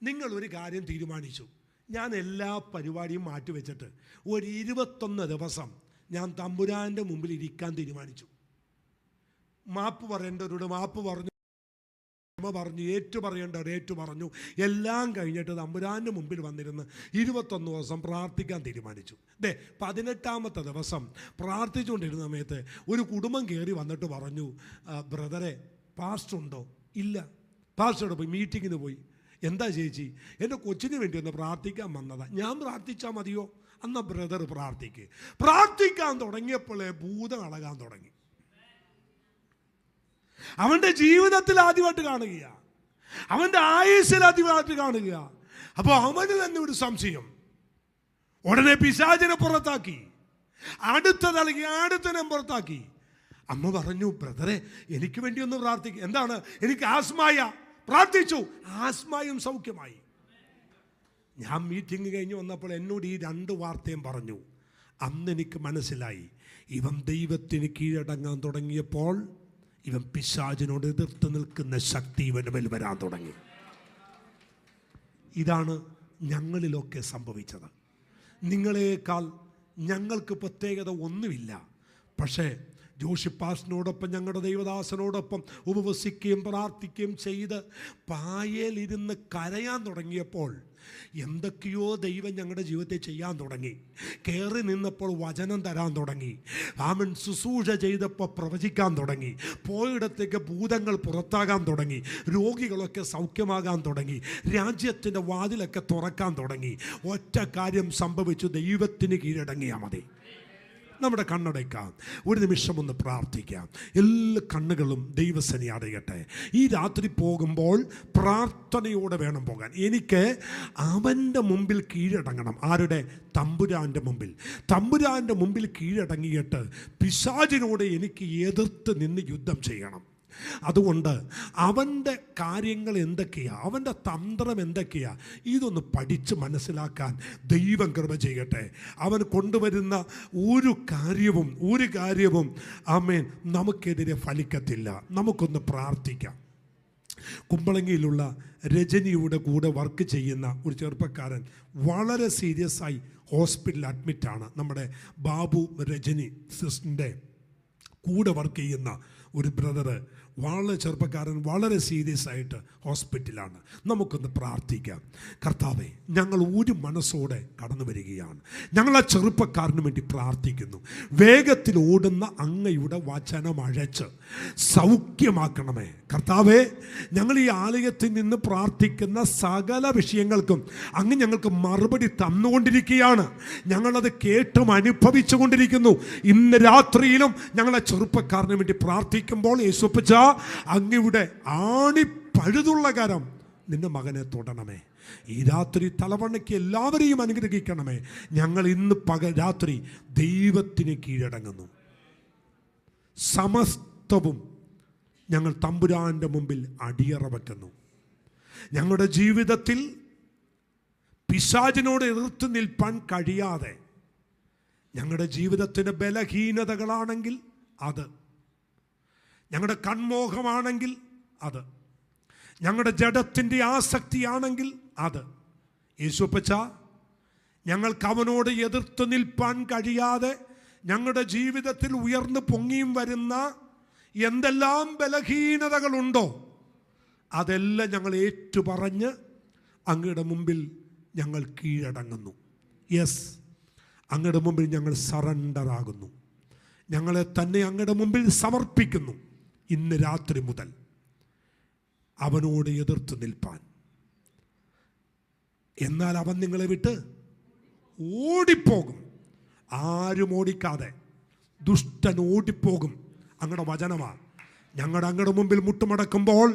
നിങ്ങൾ ഒരു കാര്യം തീരുമാനിച്ചു, ഞാൻ എല്ലാ പരിപാടിയും മാറ്റിവെച്ചിട്ട് ഒരു 21 ദിവസം ഞാൻ തമ്പുരാൻ്റെ മുമ്പിൽ ഇരിക്കാൻ തീരുമാനിച്ചു. മാപ്പ് പറയേണ്ടവരോട് മാപ്പ് പറഞ്ഞു, പറഞ്ഞു, ഏറ്റു പറയേണ്ടവർ ഏറ്റു പറഞ്ഞു. എല്ലാം കഴിഞ്ഞിട്ട് തമ്പുരാൻ്റെ മുമ്പിൽ വന്നിരുന്ന് 21 ദിവസം പ്രാർത്ഥിക്കാൻ തീരുമാനിച്ചു. 18ാമത്തെ ദിവസം പ്രാർത്ഥിച്ചുകൊണ്ടിരുന്ന സമയത്ത് ഒരു കുടുംബം കയറി വന്നിട്ട് പറഞ്ഞു, ബ്രദറെ പാസ്റ്റർ ഉണ്ടോ? ഇല്ല. പാസ്റ്ററുടെ പോയി മീറ്റിങ്ങിന് പോയി. എന്താ ചേച്ചി? എൻ്റെ കൊച്ചിന് വേണ്ടി ഒന്ന് പ്രാർത്ഥിക്കാൻ വന്നതാ. ഞാൻ പ്രാർത്ഥിച്ചാൽ മതിയോ? അന്ന് ബ്രദർ പ്രാർത്ഥിക്കാൻ തുടങ്ങിയപ്പോഴേ ഭൂതം അളകാൻ തുടങ്ങി. അവൻ്റെ ജീവിതത്തിൽ ആദ്യമായിട്ട് കാണുക, അവൻ്റെ ആയുസ്സിൽ ആദ്യമായിട്ട് കാണുക. അപ്പോൾ അവന് തന്നെ ഒരു സംശയം. ഉടനെ പിശാചിനെ പുറത്താക്കി, അടുത്തനെ പുറത്താക്കി. അമ്മ പറഞ്ഞു, ബ്രദറെ എനിക്ക് വേണ്ടി ഒന്ന് പ്രാർത്ഥിക്കുക. എന്താണ്? എനിക്ക് ആസ്മായ. പ്രാർത്ഥിച്ചു, ആസ്മായും സൗഖ്യമായി. ഞാൻ മീറ്റിംഗ് കഴിഞ്ഞ് വന്നപ്പോൾ എന്നോട് ഈ 2 വാർത്തയും പറഞ്ഞു. അന്ന് എനിക്ക് മനസ്സിലായി, ഇവൻ ദൈവത്തിന് കീഴടങ്ങാൻ തുടങ്ങിയപ്പോൾ ഇവൻ പിശാചിനോട് എതിർത്ത് നിൽക്കുന്ന ശക്തി ഇവന് മേൽ വരാൻ തുടങ്ങി. ഇതാണ് ഞങ്ങളിലൊക്കെ സംഭവിച്ചത്. നിങ്ങളെക്കാൾ ഞങ്ങൾക്ക് പ്രത്യേകത ഒന്നുമില്ല. പക്ഷേ ജോഷി പാസ്റ്ററിനോടൊപ്പം ഞങ്ങളുടെ ദൈവദാസനോടൊപ്പം ഉപവസിക്കുകയും പ്രാർത്ഥിക്കുകയും ചെയ്ത് പായലിരുന്ന് കരയാൻ തുടങ്ങിയപ്പോൾ എന്തൊക്കെയോ ദൈവം ഞങ്ങളുടെ ജീവിതത്തിൽ ചെയ്യാൻ തുടങ്ങി. കയറി നിന്നപ്പോൾ വചനം തരാൻ തുടങ്ങി. അവൻ ശുശ്രൂഷ ചെയ്തപ്പോൾ പ്രവചിക്കാൻ തുടങ്ങി. പോയിടത്തേക്ക് ഭൂതങ്ങൾ പുറത്താകാൻ തുടങ്ങി. രോഗികളൊക്കെ സൗഖ്യമാകാൻ തുടങ്ങി. രാജ്യത്തിൻ്റെ വാതിലൊക്കെ തുറക്കാൻ തുടങ്ങി. ഒറ്റ കാര്യം സംഭവിച്ചു, ദൈവത്തിന് കീഴടങ്ങിയാൽ മതി. നമ്മുടെ കണ്ണടയ്ക്കാം, ഒരു നിമിഷം ഒന്ന് പ്രാർത്ഥിക്കാം. എല്ലാ കണ്ണുകളും ദൈവസേന അടയട്ടെ. ഈ രാത്രി പോകുമ്പോൾ പ്രാർത്ഥനയോടെ വേണം പോകാൻ. എനിക്ക് അവൻ്റെ മുമ്പിൽ കീഴടങ്ങണം. ആരുടെ? തമ്പുരാൻ്റെ മുമ്പിൽ. തമ്പുരാൻ്റെ മുമ്പിൽ കീഴടങ്ങിയിട്ട് പിശാചിനോട് എനിക്ക് എതിർത്ത് നിന്ന് യുദ്ധം ചെയ്യണം. അതുകൊണ്ട് അവൻ്റെ കാര്യങ്ങൾ എന്തൊക്കെയാണ്, അവൻ്റെ തന്ത്രം എന്തൊക്കെയാണ്, ഇതൊന്ന് പഠിച്ച് മനസ്സിലാക്കാൻ ദൈവം കൃപ ചെയ്യട്ടെ. അവൻ കൊണ്ടുവരുന്ന ഒരു കാര്യവും ആമേൻ നമുക്കെതിരെ ഫലിക്കത്തില്ല. നമുക്കൊന്ന് പ്രാർത്ഥിക്കാം. കുമ്പളങ്ങിയിലുള്ള രജനിയുടെ കൂടെ വർക്ക് ചെയ്യുന്ന ഒരു ചെറുപ്പക്കാരൻ വളരെ സീരിയസ് ആയി ഹോസ്പിറ്റലിൽ അഡ്മിറ്റാണ്. നമ്മുടെ ബാബു രജനി സിസ്റ്ററിൻ്റെ കൂടെ വർക്ക് ചെയ്യുന്ന ഒരു ബ്രദറ്, വളരെ ചെറുപ്പക്കാരൻ, വളരെ സീരിയസ് ആയിട്ട് ഹോസ്പിറ്റലാണ്. നമുക്കൊന്ന് പ്രാർത്ഥിക്കാം. കർത്താവേ, ഞങ്ങൾ ഒരു മനസ്സോടെ കടന്നു വരികയാണ്. ഞങ്ങൾ ആ ചെറുപ്പക്കാരന് വേണ്ടി പ്രാർത്ഥിക്കുന്നു. വേഗത്തിൽ ഓടുന്ന അങ്ങയുടെ വചനം അഴച്ച് സൗഖ്യമാക്കണമേ കർത്താവേ. ഞങ്ങൾ ഈ ആലയത്തിൽ നിന്ന് പ്രാർത്ഥിക്കുന്ന സകല വിഷയങ്ങൾക്കും അങ്ങ് ഞങ്ങൾക്ക് മറുപടി തന്നുകൊണ്ടിരിക്കുകയാണ്. ഞങ്ങളത് കേട്ടും അനുഭവിച്ചു കൊണ്ടിരിക്കുന്നു. ഇന്ന് രാത്രിയിലും ഞങ്ങളെ ചെറുപ്പക്കാരന് വേണ്ടി പ്രാർത്ഥിക്കുമ്പോൾ യേശുപ്പച്ച അങ്ങയുടെ പഴുതുള്ള കരം നിന്റെ മകനെ തൊടണമേ. ഈ രാത്രി തലവണ്ണയ്ക്ക് എല്ലാവരെയും അനുഗ്രഹിക്കണമേ. ഞങ്ങൾ ഇന്ന് രാത്രി ദൈവത്തിന് കീഴടങ്ങുന്നു. സമസ്തവും ഞങ്ങൾ തമ്പുരാൻ്റെ മുമ്പിൽ അടിയറ വയ്ക്കുന്നു. ഞങ്ങളുടെ ജീവിതത്തിൽ പിശാചിനോട് എതിർത്ത് നിൽപ്പാൻ കഴിയാതെ ഞങ്ങളുടെ ജീവിതത്തിൻ്റെ ബലഹീനതകളാണെങ്കിൽ അത്, ഞങ്ങളുടെ കൺമോഹമാണെങ്കിൽ അത്, ഞങ്ങളുടെ ജഡത്തിൻ്റെ ആസക്തിയാണെങ്കിൽ അത്, യേശുപ്പച്ച ഞങ്ങൾക്ക് അവനോട് എതിർത്ത് നിൽപ്പാൻ കഴിയാതെ ഞങ്ങളുടെ ജീവിതത്തിൽ ഉയർന്നു പൊങ്ങിയും വരുന്ന എന്തെല്ലാം ബലഹീനതകളുണ്ടോ അതെല്ലാം ഞങ്ങൾ ഏറ്റുപറഞ്ഞ് അങ്ങയുടെ മുമ്പിൽ ഞങ്ങൾ കീഴടങ്ങുന്നു. യെസ്, അങ്ങയുടെ മുമ്പിൽ ഞങ്ങൾ സറണ്ടറാകുന്നു. ഞങ്ങളെ തന്നെ അങ്ങയുടെ മുമ്പിൽ സമർപ്പിക്കുന്നു. ഇന്ന് രാത്രി മുതൽ അവനോട് എതിർത്ത് നിൽപ്പാൻ. എന്നാൽ അവൻ നിങ്ങളെ വിട്ട് ഓടിപ്പോകും. ആരും ഓടിക്കാതെ ദുഷ്ടൻ ഓടിപ്പോകും. അങ്ങയുടെ വചനമാണ്. അങ്ങയുടെ മുമ്പിൽ മുട്ടുമടക്കുമ്പോൾ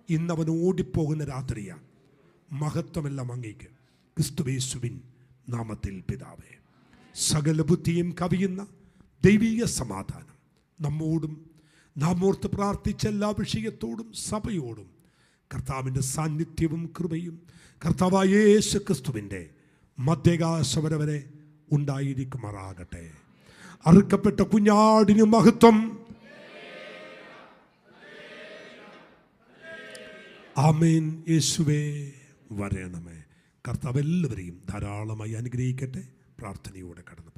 ഇന്നവൻ ഓടിപ്പോകുന്ന രാത്രിയാണ്. മഹത്വമെല്ലാം അങ്ങേക്ക് ക്രിസ്തുയേശുവിൻ നാമത്തിൽ പിതാവേ. സകല ബുദ്ധിയും കവിയുന്ന ദൈവീക സമാധാനം നമ്മോടും നാം ഓർത്ത് പ്രാർത്ഥിച്ച എല്ലാ വിഷയത്തോടും സഭയോടും കർത്താവിൻ്റെ സാന്നിധ്യവും കൃപയും കർത്താവായ യേശു ക്രിസ്തുവിൻ്റെ മധ്യകാശവര വരെ ഉണ്ടായിരിക്കുമാറാകട്ടെ. അറുക്കപ്പെട്ട കുഞ്ഞാടിന് മഹത്വം. ആമേൻ. യേശുവേ വരണമേ. കർത്താവ് എല്ലാവരെയും ധാരാളമായി അനുഗ്രഹിക്കട്ടെ. പ്രാർത്ഥനയോടെ കടന്നു.